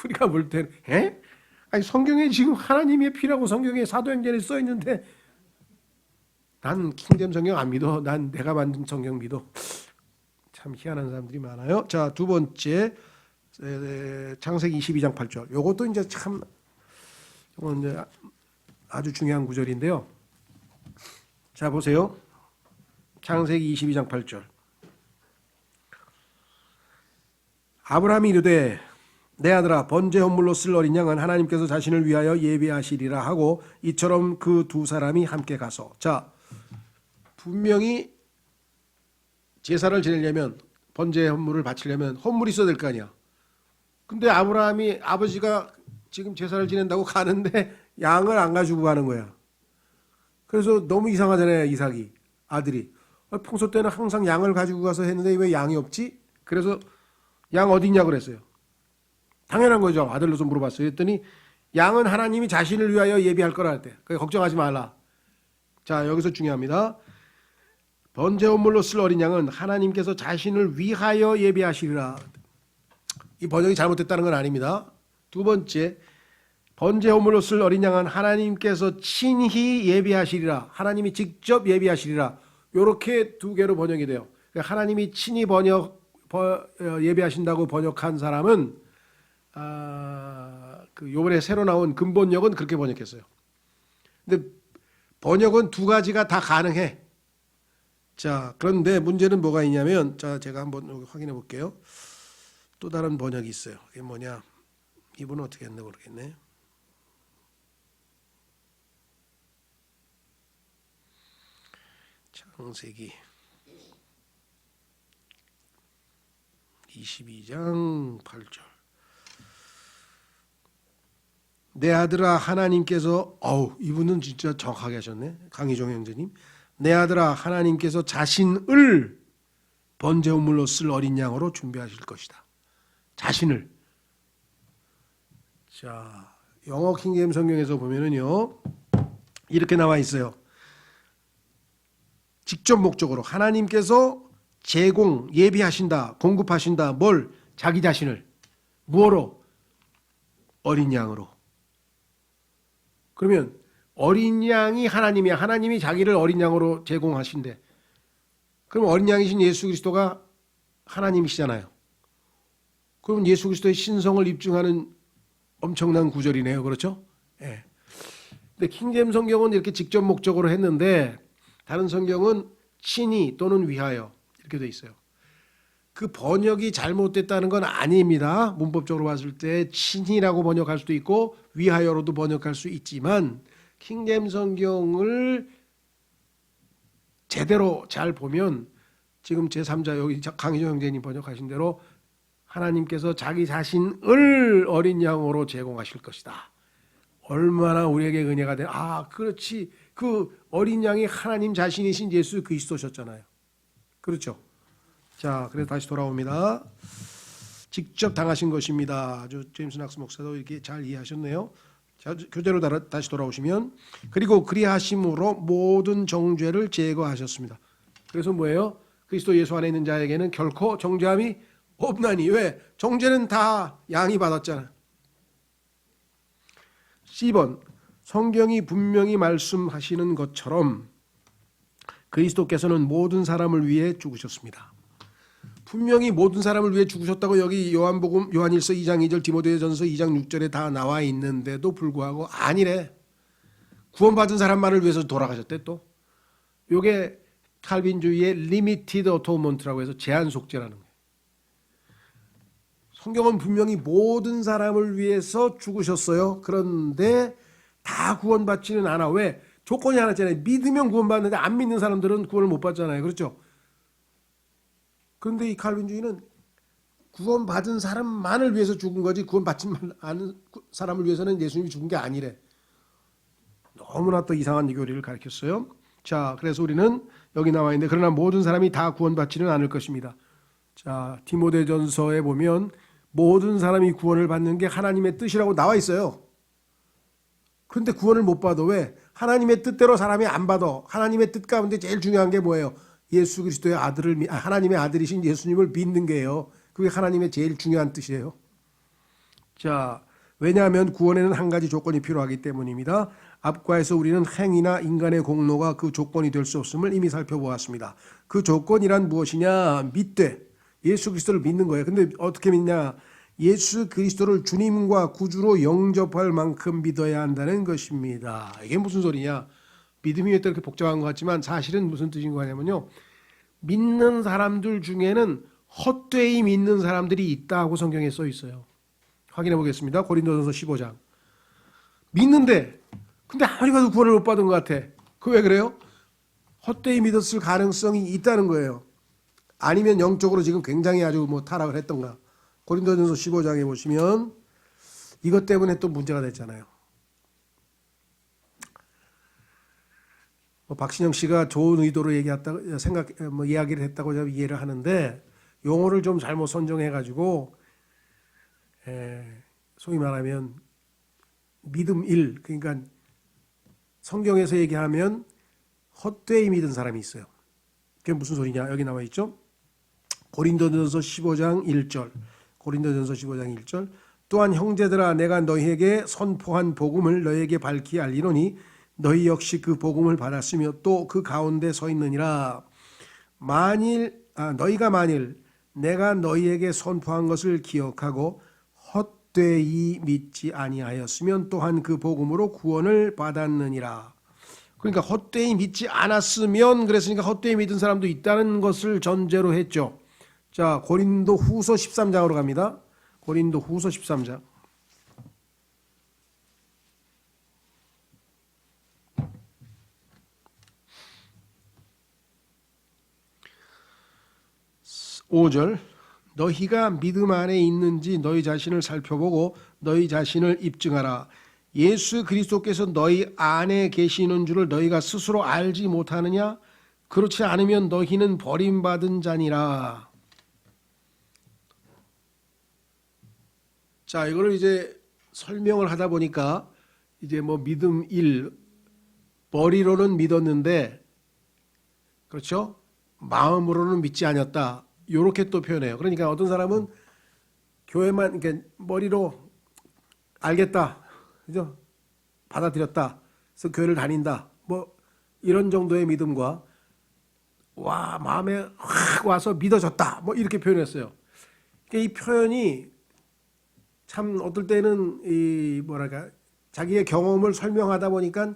우리가 볼 때는 성경에 지금 하나님의 피라고 성경에 사도행전에 써 있는데 난 킹잼 성경 안 믿어. 난 내가 만든 성경 믿어. 참 희한한 사람들이 많아요. 자, 두 번째 창세기 22장 8절. 요것도 이제 참 이건 이제 아주 중요한 구절인데요. 자, 보세요. 창세기 22장 8절. 아브라함이 이르되 내 아들아 번제 헌물로 쓸 어린 양은 하나님께서 자신을 위하여 예비하시리라 하고 이처럼 그 두 사람이 함께 가서 자 분명히 제사를 지내려면 번제 헌물을 바치려면 헌물이 있어야 될 거 아니야. 근데 아브라함이 아버지가 지금 제사를 지낸다고 가는데 양을 안 가지고 가는 거야. 그래서 너무 이상하잖아요. 이삭이 아들이 평소 때는 항상 양을 가지고 가서 했는데 왜 양이 없지? 그래서 양 어디 있냐고 그랬어요. 당연한 거죠. 아들로서 물어봤어요. 그랬더니 양은 하나님이 자신을 위하여 예비할 거라 했대. 그러니까 걱정하지 말라. 자 여기서 중요합니다. 번제 헌물로 쓸 어린 양은 하나님께서 자신을 위하여 예비하시리라. 이 번역이 잘못됐다는 건 아닙니다. 두 번째, 번제 헌물로 쓸 어린 양은 하나님께서 친히 예비하시리라. 하나님이 직접 예비하시리라. 이렇게 두 개로 번역이 돼요. 그러니까 하나님이 친히 예비하신다고 번역한 사람은 그 요번에 새로 나온 근본역은 그렇게 번역했어요. 근데 번역은 두 가지가 다 가능해. 자, 그런데 문제는 뭐가 있냐면, 자, 제가 한번 확인해 볼게요. 또 다른 번역이 있어요. 이게 뭐냐? 이분은 어떻게 했나 모르겠네. 창세기 22장 8절. 내 아들아 하나님께서 이분은 진짜 정확하게 하셨네. 강희종 형제님. 내 아들아 하나님께서 자신을 번제 헌물로 쓸 어린 양으로 준비하실 것이다. 자신을. 자, 영어 킹제임스 성경에서 보면은요. 이렇게 나와 있어요. 직접 목적으로 하나님께서 예비하신다, 공급하신다. 뭘? 자기 자신을. 무엇으로? 어린 양으로. 그러면 어린 양이 하나님이야. 하나님이 자기를 어린 양으로 제공하신대. 그럼 어린 양이신 예수 그리스도가 하나님이시잖아요. 그럼 예수 그리스도의 신성을 입증하는 엄청난 구절이네요. 그렇죠? 예. 근데 킹제임스 성경은 이렇게 직접 목적으로 했는데 다른 성경은 친히 또는 위하여 이렇게 돼 있어요. 그 번역이 잘못됐다는 건 아닙니다. 문법적으로 봤을 때 친히라고 번역할 수도 있고 위하여로도 번역할 수 있지만 킹제임스 성경을 제대로 잘 보면 지금 제3자 여기 강희정 형제님 번역하신 대로 하나님께서 자기 자신을 어린 양으로 제공하실 것이다. 얼마나 우리에게 은혜가 돼. 그렇지. 그 어린 양이 하나님 자신이신 예수 그리스도셨잖아요. 그렇죠. 자, 그래서 다시 돌아옵니다. 직접 당하신 것입니다. 아주 제임스 낙스 목사도 이렇게 잘 이해하셨네요. 자, 교재로 다시 돌아오시면 그리고 그리하심으로 모든 정죄를 제거하셨습니다. 그래서 뭐예요? 그리스도 예수 안에 있는 자에게는 결코 정죄함이 없나니. 왜? 정죄는 다 양이 받았잖아. C번 성경이 분명히 말씀하시는 것처럼 그리스도께서는 모든 사람을 위해 죽으셨습니다. 분명히 모든 사람을 위해 죽으셨다고 여기 요한일서 2장 2절 디모데전서 2장 6절에 다 나와 있는데도 불구하고 아니래. 구원받은 사람만을 위해서 돌아가셨대. 또 이게 칼빈주의의 리미티드 어토먼트라고 해서 제한 속죄라는 거예요. 성경은 분명히 모든 사람을 위해서 죽으셨어요. 그런데 다 구원받지는 않아. 왜? 조건이 하나 있잖아요. 믿으면 구원받는데 안 믿는 사람들은 구원을 못 받잖아요. 그렇죠? 그런데 이 칼빈주의는 구원받은 사람만을 위해서 죽은 거지 구원받지 않은 사람을 위해서는 예수님이 죽은 게 아니래. 너무나 또 이상한 교리를 가르쳤어요. 자, 그래서 우리는 여기 나와 있는데 그러나 모든 사람이 다 구원받지는 않을 것입니다. 자, 디모데전서에 보면 모든 사람이 구원을 받는 게 하나님의 뜻이라고 나와 있어요. 그런데 구원을 못 받아. 왜? 하나님의 뜻대로 사람이 안 받아. 하나님의 뜻 가운데 제일 중요한 게 뭐예요? 예수 그리스도의 하나님의 아들이신 예수님을 믿는 게예요. 그게 하나님의 제일 중요한 뜻이에요. 자, 왜냐하면 구원에는 한 가지 조건이 필요하기 때문입니다. 앞과에서 우리는 행위나 인간의 공로가 그 조건이 될 수 없음을 이미 살펴보았습니다. 그 조건이란 무엇이냐? 믿되 예수 그리스도를 믿는 거예요. 근데 어떻게 믿냐? 예수 그리스도를 주님과 구주로 영접할 만큼 믿어야 한다는 것입니다. 이게 무슨 소리냐? 믿음이 왜 이렇게 복잡한 것 같지만 사실은 무슨 뜻인 거냐면요. 믿는 사람들 중에는 헛되이 믿는 사람들이 있다고 성경에 써 있어요. 확인해 보겠습니다. 고린도전서 15장. 믿는데 근데 아무리 봐도 구원을 못 받은 것 같아. 그 왜 그래요? 헛되이 믿었을 가능성이 있다는 거예요. 아니면 영적으로 지금 굉장히 아주 뭐 타락을 했던가. 고린도전서 15장에 보시면 이것 때문에 또 문제가 됐잖아요. 박신영 씨가 좋은 의도로 이야기를 했다고 제가 이해를 하는데 용어를 좀 잘못 선정해가지고 소위 말하면 믿음 1, 그러니까 성경에서 얘기하면 헛되이 믿은 사람이 있어요. 그게 무슨 소리냐? 여기 나와 있죠. 고린도전서 15장 1절. 고린도전서 15장 1절. 또한 형제들아 내가 너희에게 선포한 복음을 너희에게 밝히 알리노니 너희 역시 그 복음을 받았으며 또 그 가운데 서 있느니라. 너희가 만일 내가 너희에게 선포한 것을 기억하고 헛되이 믿지 아니하였으면 또한 그 복음으로 구원을 받았느니라. 그러니까 헛되이 믿지 않았으면 그랬으니까 헛되이 믿은 사람도 있다는 것을 전제로 했죠. 자, 고린도 후서 13장으로 갑니다. 고린도 후서 13장. (5절) 너희가 믿음 안에 있는지 너희 자신을 살펴보고 너희 자신을 입증하라. 예수 그리스도께서 너희 안에 계시는 줄을 너희가 스스로 알지 못하느냐? 그렇지 않으면 너희는 버림받은 자니라. 자, 이거를 이제 설명을 하다 보니까 이제 뭐 믿음 1, 머리로는 믿었는데 그렇죠? 마음으로는 믿지 않았다. 이렇게 또 표현해요. 그러니까 어떤 사람은 교회만 그러니까 머리로 알겠다, 그죠? 받아들였다. 그래서 교회를 다닌다. 뭐 이런 정도의 믿음과 마음에 확 와서 믿어졌다. 뭐 이렇게 표현했어요. 그러니까 이 표현이 참 어떨 때는 이 뭐랄까 자기의 경험을 설명하다 보니까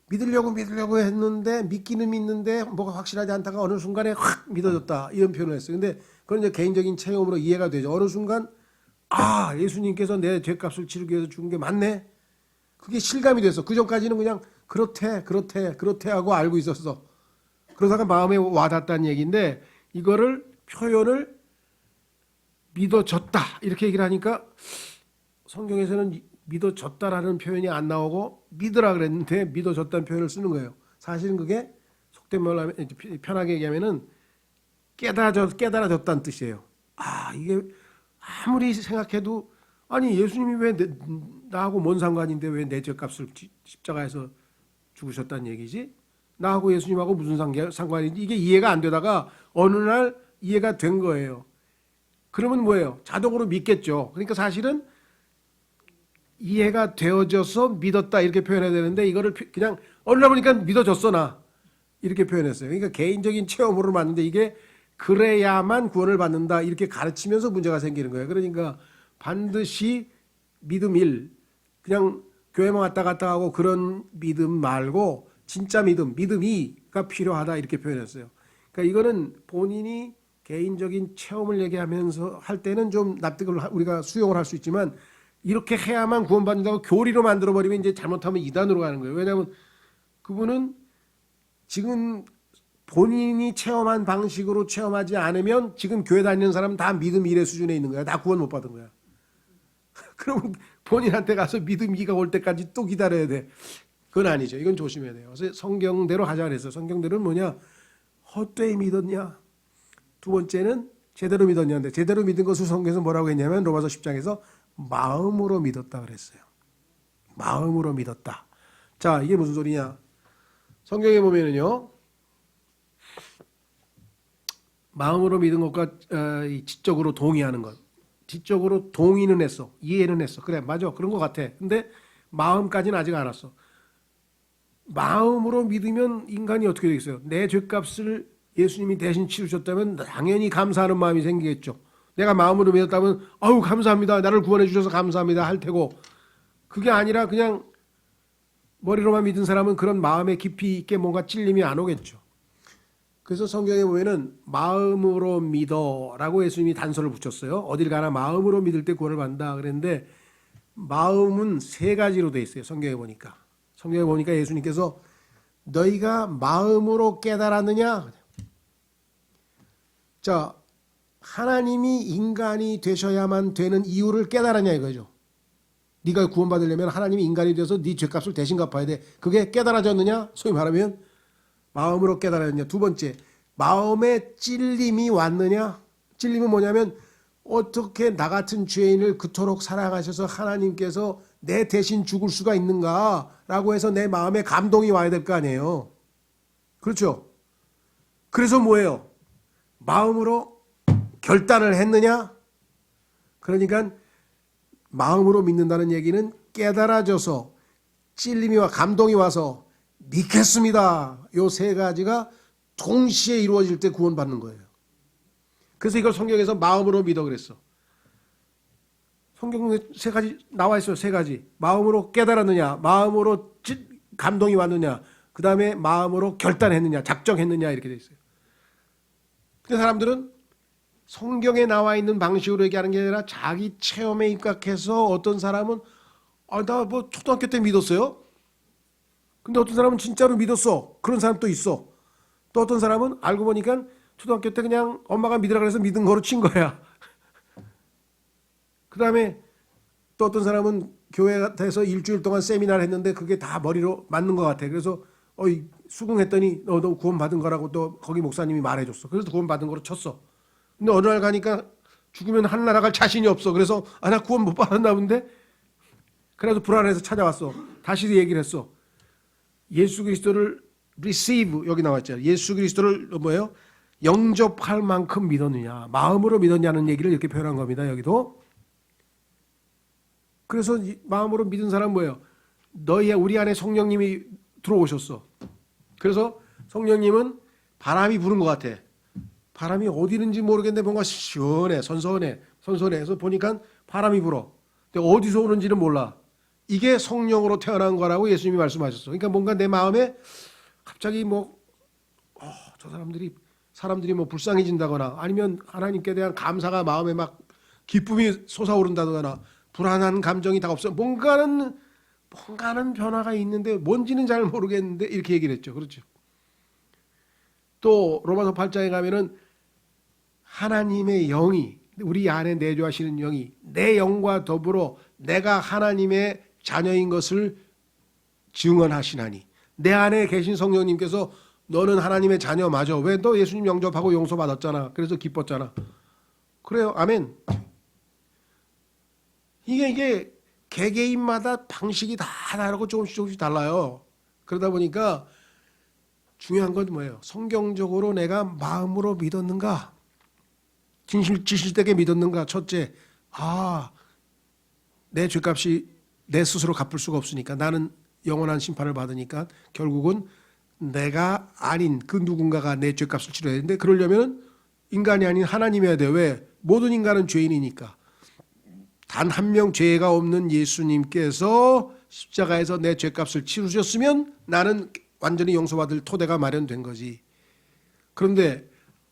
믿으려고 했는데 믿기는 믿는데 뭐가 확실하지 않다가 어느 순간에 확 믿어졌다 이런 표현을 했어요. 근데 그건 이제 개인적인 체험으로 이해가 되죠. 어느 순간 예수님께서 내 죄값을 치르기 위해서 죽은 게 맞네. 그게 실감이 됐어. 그 전까지는 그냥 그렇대 하고 알고 있었어. 그러다가 마음에 와닿았다는 얘기인데 이거를 표현을 믿어졌다 이렇게 얘기를 하니까 성경에서는 믿어졌다라는 표현이 안 나오고 믿으라 그랬는데 믿어졌다는 표현을 쓰는 거예요. 사실은 그게 속된 말로 하면 편하게 얘기하면은 깨달아졌다는 뜻이에요. 이게 아무리 생각해도 아니 예수님이 왜 나하고 뭔 상관인데 왜 내 죄값을 십자가에서 죽으셨다는 얘기지? 나하고 예수님하고 무슨 상관인지 이게 이해가 안 되다가 어느 날 이해가 된 거예요. 그러면 뭐예요? 자동으로 믿겠죠. 그러니까 사실은 이해가 되어져서 믿었다 이렇게 표현해야 되는데 이거를 그냥 어느 날 보니까 믿어졌어 나 이렇게 표현했어요. 그러니까 개인적인 체험으로 맞는데 이게 그래야만 구원을 받는다 이렇게 가르치면서 문제가 생기는 거예요. 그러니까 반드시 믿음 1 그냥 교회만 왔다 갔다 하고 그런 믿음 말고 진짜 믿음 2가 필요하다 이렇게 표현했어요. 그러니까 이거는 본인이 개인적인 체험을 얘기하면서 할 때는 좀 납득을 우리가 수용을 할 수 있지만 이렇게 해야만 구원받는다고 교리로 만들어버리면 이제 잘못하면 이단으로 가는 거예요. 왜냐하면 그분은 지금 본인이 체험한 방식으로 체험하지 않으면 지금 교회 다니는 사람은 다 믿음 1의 수준에 있는 거야. 다 구원 못 받은 거야. 그러면 본인한테 가서 믿음 2가 올 때까지 또 기다려야 돼. 그건 아니죠. 이건 조심해야 돼요. 그래서 성경대로 하자 그랬어요. 성경대로는 뭐냐? 헛되이 믿었냐? 두 번째는 제대로 믿었냐인데 제대로 믿은 것을 성경에서 뭐라고 했냐면 로마서 10장에서 마음으로 믿었다 그랬어요. 마음으로 믿었다. 자, 이게 무슨 소리냐? 성경에 보면은요. 마음으로 믿은 것과 지적으로 동의하는 것. 지적으로 동의는 했어. 이해는 했어. 그래, 맞아. 그런 것 같아. 근데 마음까지는 아직 안 왔어. 마음으로 믿으면 인간이 어떻게 되겠어요? 내 죄값을 예수님이 대신 치르셨다면 당연히 감사하는 마음이 생기겠죠. 내가 마음으로 믿었다면 아우 감사합니다. 나를 구원해 주셔서 감사합니다 할 테고 그게 아니라 그냥 머리로만 믿은 사람은 그런 마음에 깊이 있게 뭔가 찔림이 안 오겠죠. 그래서 성경에 보면은 마음으로 믿어라고 예수님이 단서를 붙였어요. 어딜 가나 마음으로 믿을 때 구원을 받는다 그랬는데 마음은 세 가지로 돼 있어요. 성경에 보니까. 성경에 보니까 예수님께서 너희가 마음으로 깨달았느냐? 자, 하나님이 인간이 되셔야만 되는 이유를 깨달았냐 이거죠. 네가 구원받으려면 하나님이 인간이 되어서 네 죄값을 대신 갚아야 돼. 그게 깨달아졌느냐? 소위 말하면 마음으로 깨달았느냐. 두 번째, 마음에 찔림이 왔느냐? 찔림은 뭐냐면 어떻게 나 같은 죄인을 그토록 사랑하셔서 하나님께서 내 대신 죽을 수가 있는가라고 해서 내 마음에 감동이 와야 될 거 아니에요. 그렇죠? 그래서 뭐예요? 마음으로 결단을 했느냐? 그러니까 마음으로 믿는다는 얘기는 깨달아져서 찔림이 와 감동이 와서 믿겠습니다. 요 세 가지가 동시에 이루어질 때 구원받는 거예요. 그래서 이걸 성경에서 마음으로 믿어 그랬어. 성경에 세 가지 나와 있어요. 세 가지. 마음으로 깨달았느냐, 마음으로 감동이 왔느냐, 그 다음에 마음으로 결단했느냐, 작정했느냐 이렇게 돼 있어요. 근데 사람들은 성경에 나와 있는 방식으로 얘기하는 게 아니라 자기 체험에 입각해서 어떤 사람은 나 뭐 초등학교 때 믿었어요. 근데 어떤 사람은 진짜로 믿었어. 그런 사람도 있어. 또 어떤 사람은 알고 보니까 초등학교 때 그냥 엄마가 믿으라 그래서 믿은 거로 친 거야. 그 다음에 또 어떤 사람은 교회에서 일주일 동안 세미나를 했는데 그게 다 머리로 맞는 것 같아. 그래서 수긍했더니 너 구원 받은 거라고 또 거기 목사님이 말해줬어. 그래서 구원 받은 거로 쳤어. 근데 어느 날 가니까 죽으면 하늘나라 갈 자신이 없어. 그래서 나 구원 못 받았나 본데. 그래서 불안해서 찾아왔어. 다시 얘기를 했어. 예수 그리스도를 receive 여기 나와 있잖아요. 예수 그리스도를 뭐예요? 영접할 만큼 믿었느냐, 마음으로 믿었냐는 얘기를 이렇게 표현한 겁니다. 여기도. 그래서 마음으로 믿은 사람은 뭐예요? 우리 안에 성령님이 들어오셨어. 그래서 성령님은 바람이 부는 것 같아. 바람이 어디 있는지 모르겠는데 뭔가 시원해, 선선해 해서 보니까 바람이 불어. 근데 어디서 오는지는 몰라. 이게 성령으로 태어난 거라고 예수님이 말씀하셨어. 그러니까 뭔가 내 마음에 갑자기 저 사람들이 뭐 불쌍해진다거나 아니면 하나님께 대한 감사가 마음에 막 기쁨이 솟아오른다거나 불안한 감정이 다 없어. 뭔가는 변화가 있는데 뭔지는 잘 모르겠는데 이렇게 얘기를 했죠. 그렇죠. 또 로마서 8장에 가면은 하나님의 영이 우리 안에 내주하시는 영이 내 영과 더불어 내가 하나님의 자녀인 것을 증언하시나니 내 안에 계신 성령님께서 너는 하나님의 자녀 맞아. 왜 너 예수님 영접하고 용서받았잖아. 그래서 기뻤잖아. 그래요. 아멘. 이게 개개인마다 방식이 다 다르고 조금씩 달라요. 그러다 보니까 중요한 건 뭐예요? 성경적으로 내가 마음으로 믿었는가? 진실되게 믿었는가? 첫째, 내 죄값이 내 스스로 갚을 수가 없으니까 나는 영원한 심판을 받으니까 결국은 내가 아닌 그 누군가가 내 죄값을 치러야 되는데 그러려면 인간이 아닌 하나님이어야 돼. 왜? 모든 인간은 죄인이니까. 단 한 명 죄가 없는 예수님께서 십자가에서 내 죄값을 치르셨으면 나는 완전히 용서받을 토대가 마련된 거지. 그런데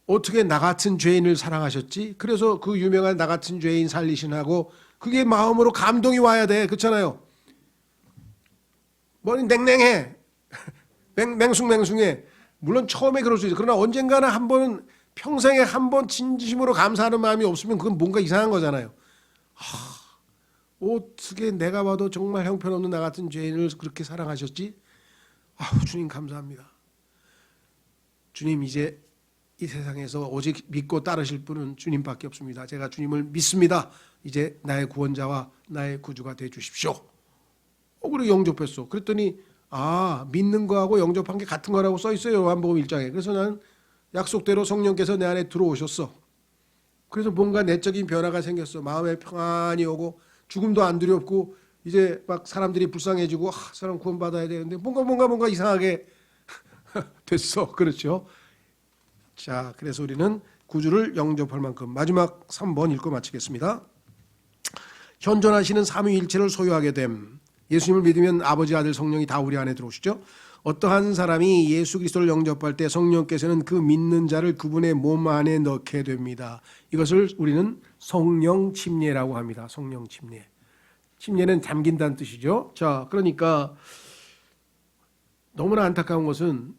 어떻게 나 같은 죄인을 사랑하셨지? 그래서 그 유명한 나 같은 죄인 살리신하고 그게 마음으로 감동이 와야 돼. 그렇잖아요. 머리 냉랭해. 맹숭맹숭해. 물론 처음에 그럴 수 있어. 그러나 언젠가는 한 번은 평생에 한 번 진심으로 감사하는 마음이 없으면 그건 뭔가 이상한 거잖아요. 어떻게 내가 봐도 정말 형편없는 나 같은 죄인을 그렇게 사랑하셨지? 주님 감사합니다. 주님 이제 이 세상에서 오직 믿고 따르실 분은 주님밖에 없습니다. 제가 주님을 믿습니다. 이제 나의 구원자와 나의 구주가 되어 주십시오. 그리고 영접했어. 그랬더니 믿는 거하고 영접한 게 같은 거라고 써 있어요. 요한복음 1장에. 그래서 난 약속대로 성령께서 내 안에 들어오셨어. 그래서 뭔가 내적인 변화가 생겼어. 마음에 평안이 오고 죽음도 안 두렵고 이제 막 사람들이 불쌍해지고 사람 구원받아야 되는데 뭔가 이상하게 됐어. 그렇죠. 자, 그래서 우리는 구주를 영접할 만큼 마지막 3번 읽고 마치겠습니다. 현존하시는 삼위일체를 소유하게 됨. 예수님을 믿으면 아버지, 아들, 성령이 다 우리 안에 들어오시죠. 어떠한 사람이 예수 그리스도를 영접할 때 성령께서는 그 믿는 자를 그분의 몸 안에 넣게 됩니다. 이것을 우리는 성령 침례라고 합니다. 성령 침례. 침례는 잠긴다는 뜻이죠. 자, 그러니까 너무나 안타까운 것은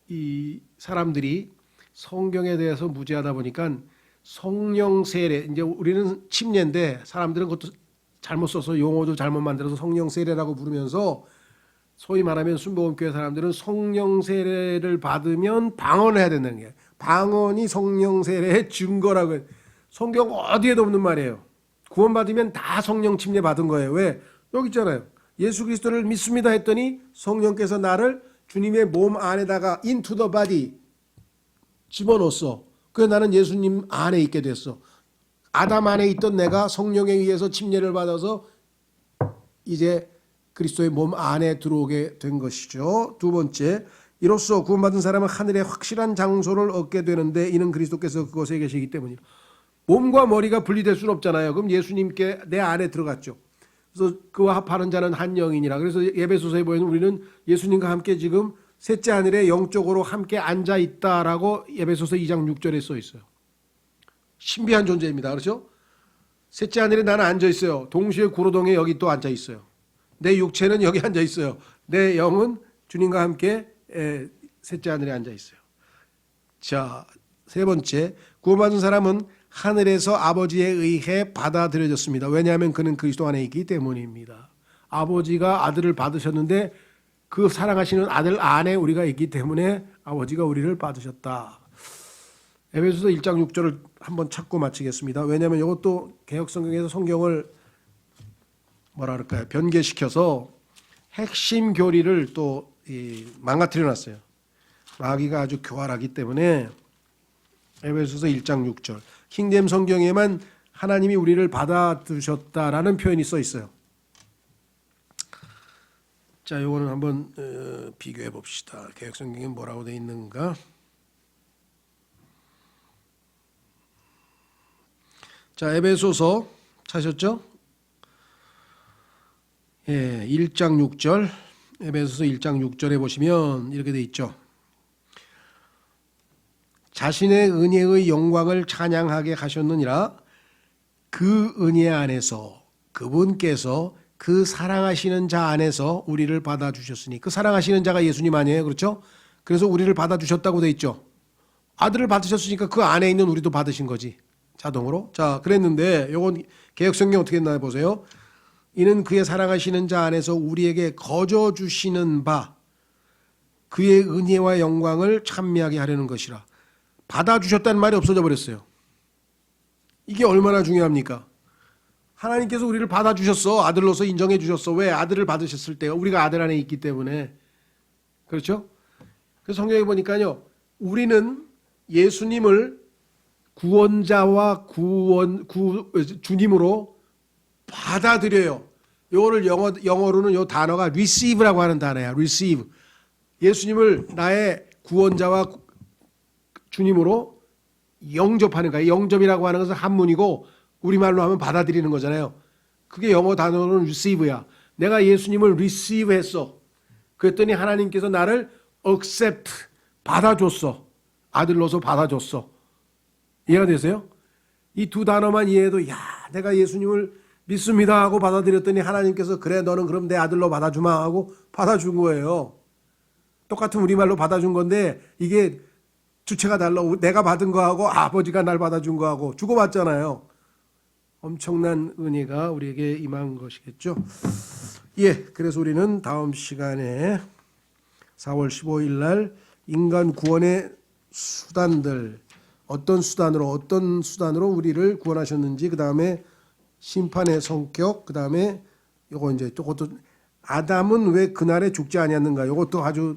이 사람들이 성경에 대해서 무지하다 보니까 성령 세례, 이제 우리는 침례인데 사람들은 그것도 잘못 써서 용어도 잘못 만들어서 성령 세례라고 부르면서 소위 말하면 순복음교회 사람들은 성령 세례를 받으면 방언을 해야 된다는 게, 방언이 성령 세례의 증거라고 해요. 성경 어디에도 없는 말이에요. 구원받으면 다 성령 침례 받은 거예요. 왜? 여기 있잖아요. 예수 그리스도를 믿습니다 했더니 성령께서 나를 주님의 몸 안에다가 into the body 집어넣었어. 그래서 나는 예수님 안에 있게 됐어. 아담 안에 있던 내가 성령에 의해서 침례를 받아서 이제 그리스도의 몸 안에 들어오게 된 것이죠. 두 번째, 이로써 구원받은 사람은 하늘의 확실한 장소를 얻게 되는데 이는 그리스도께서 그곳에 계시기 때문이다. 몸과 머리가 분리될 수는 없잖아요. 그럼 예수님께 내 안에 들어갔죠. 그래서 그와 합하는 자는 한 영이니라. 그래서 에베소서에 보면 우리는 예수님과 함께 지금 셋째 하늘에 영적으로 함께 앉아 있다라고 에베소서 2장 6절에 써 있어요. 신비한 존재입니다. 그렇죠? 셋째 하늘에 나는 앉아 있어요. 동시에 구로동에 여기 또 앉아 있어요. 내 육체는 여기 앉아 있어요. 내 영은 주님과 함께 셋째 하늘에 앉아 있어요. 자, 세 번째, 구원받은 사람은 하늘에서 아버지에 의해 받아들여졌습니다. 왜냐하면 그는 그리스도 안에 있기 때문입니다. 아버지가 아들을 받으셨는데 그 사랑하시는 아들 안에 우리가 있기 때문에 아버지가 우리를 받으셨다. 에베소서 1장 6절을 한번 찾고 마치겠습니다. 왜냐하면 이것도 개역성경에서 성경을 뭐라 그럴까요? 변개시켜서 핵심 교리를 또 망가뜨려 놨어요. 마귀가 아주 교활하기 때문에 에베소서 1장 6절 킹잼 성경에만 하나님이 우리를 받아두셨다라는 표현이 써 있어요. 자, 요거는 한번 비교해 봅시다. 개역성경에 뭐라고 돼 있는가? 자, 에베소서 찾으셨죠? 예, 1장 6절, 에베소서 1장 6절에 보시면 이렇게 돼 있죠. 자신의 은혜의 영광을 찬양하게 하셨느니라. 그 은혜 안에서 그분께서 그 사랑하시는 자 안에서 우리를 받아주셨으니, 그 사랑하시는 자가 예수님 아니에요? 그렇죠? 그래서 우리를 받아주셨다고 돼 있죠. 아들을 받으셨으니까 그 안에 있는 우리도 받으신 거지, 자동으로. 자, 그랬는데 요건 개역성경 어떻게 했나 보세요. 이는 그의 사랑하시는 자 안에서 우리에게 거저 주시는 바 그의 은혜와 영광을 찬미하게 하려는 것이라. 받아주셨다는 말이 없어져 버렸어요. 이게 얼마나 중요합니까? 하나님께서 우리를 받아주셨어. 아들로서 인정해 주셨어. 왜? 아들을 받으셨을 때 우리가 아들 안에 있기 때문에. 그렇죠? 그래서 성경에 보니까요, 우리는 예수님을 구원자와 주님으로 받아들여요. 요거를 영어로는 요 단어가 receive라고 하는 단어야. receive. 예수님을 나의 구원자와 주님으로 영접하는 거야. 영접이라고 하는 것은 한문이고 우리말로 하면 받아들이는 거잖아요. 그게 영어 단어로는 receive야. 내가 예수님을 receive 했어. 그랬더니 하나님께서 나를 accept, 받아줬어. 아들로서 받아줬어. 이해가 되세요? 이 두 단어만 이해해도, 야, 내가 예수님을 믿습니다 하고 받아들였더니 하나님께서 그래, 너는 그럼 내 아들로 받아주마 하고 받아준 거예요. 똑같은 우리말로 받아준 건데 이게 주체가 달라. 내가 받은 거하고 아버지가 날 받아준 거하고 주고받잖아요. 엄청난 은혜가 우리에게 임한 것이겠죠. 예, 그래서 우리는 다음 시간에 4월 15일 날 인간 구원의 수단들, 어떤 수단으로 우리를 구원하셨는지, 그 다음에 심판의 성격, 그 다음에 요거 이제 저것도 아담은 왜 그날에 죽지 아니었는가? 요것도 아주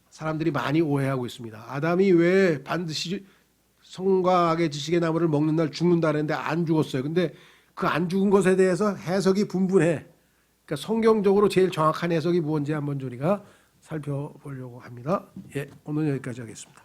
사람들이 많이 오해하고 있습니다. 아담이 왜 반드시 성과 악의 지식의 나무를 먹는 날 죽는다는데 안 죽었어요. 근데 그 안 죽은 것에 대해서 해석이 분분해. 그러니까 성경적으로 제일 정확한 해석이 뭔지 한번 우리가 살펴보려고 합니다. 예, 오늘 여기까지 하겠습니다.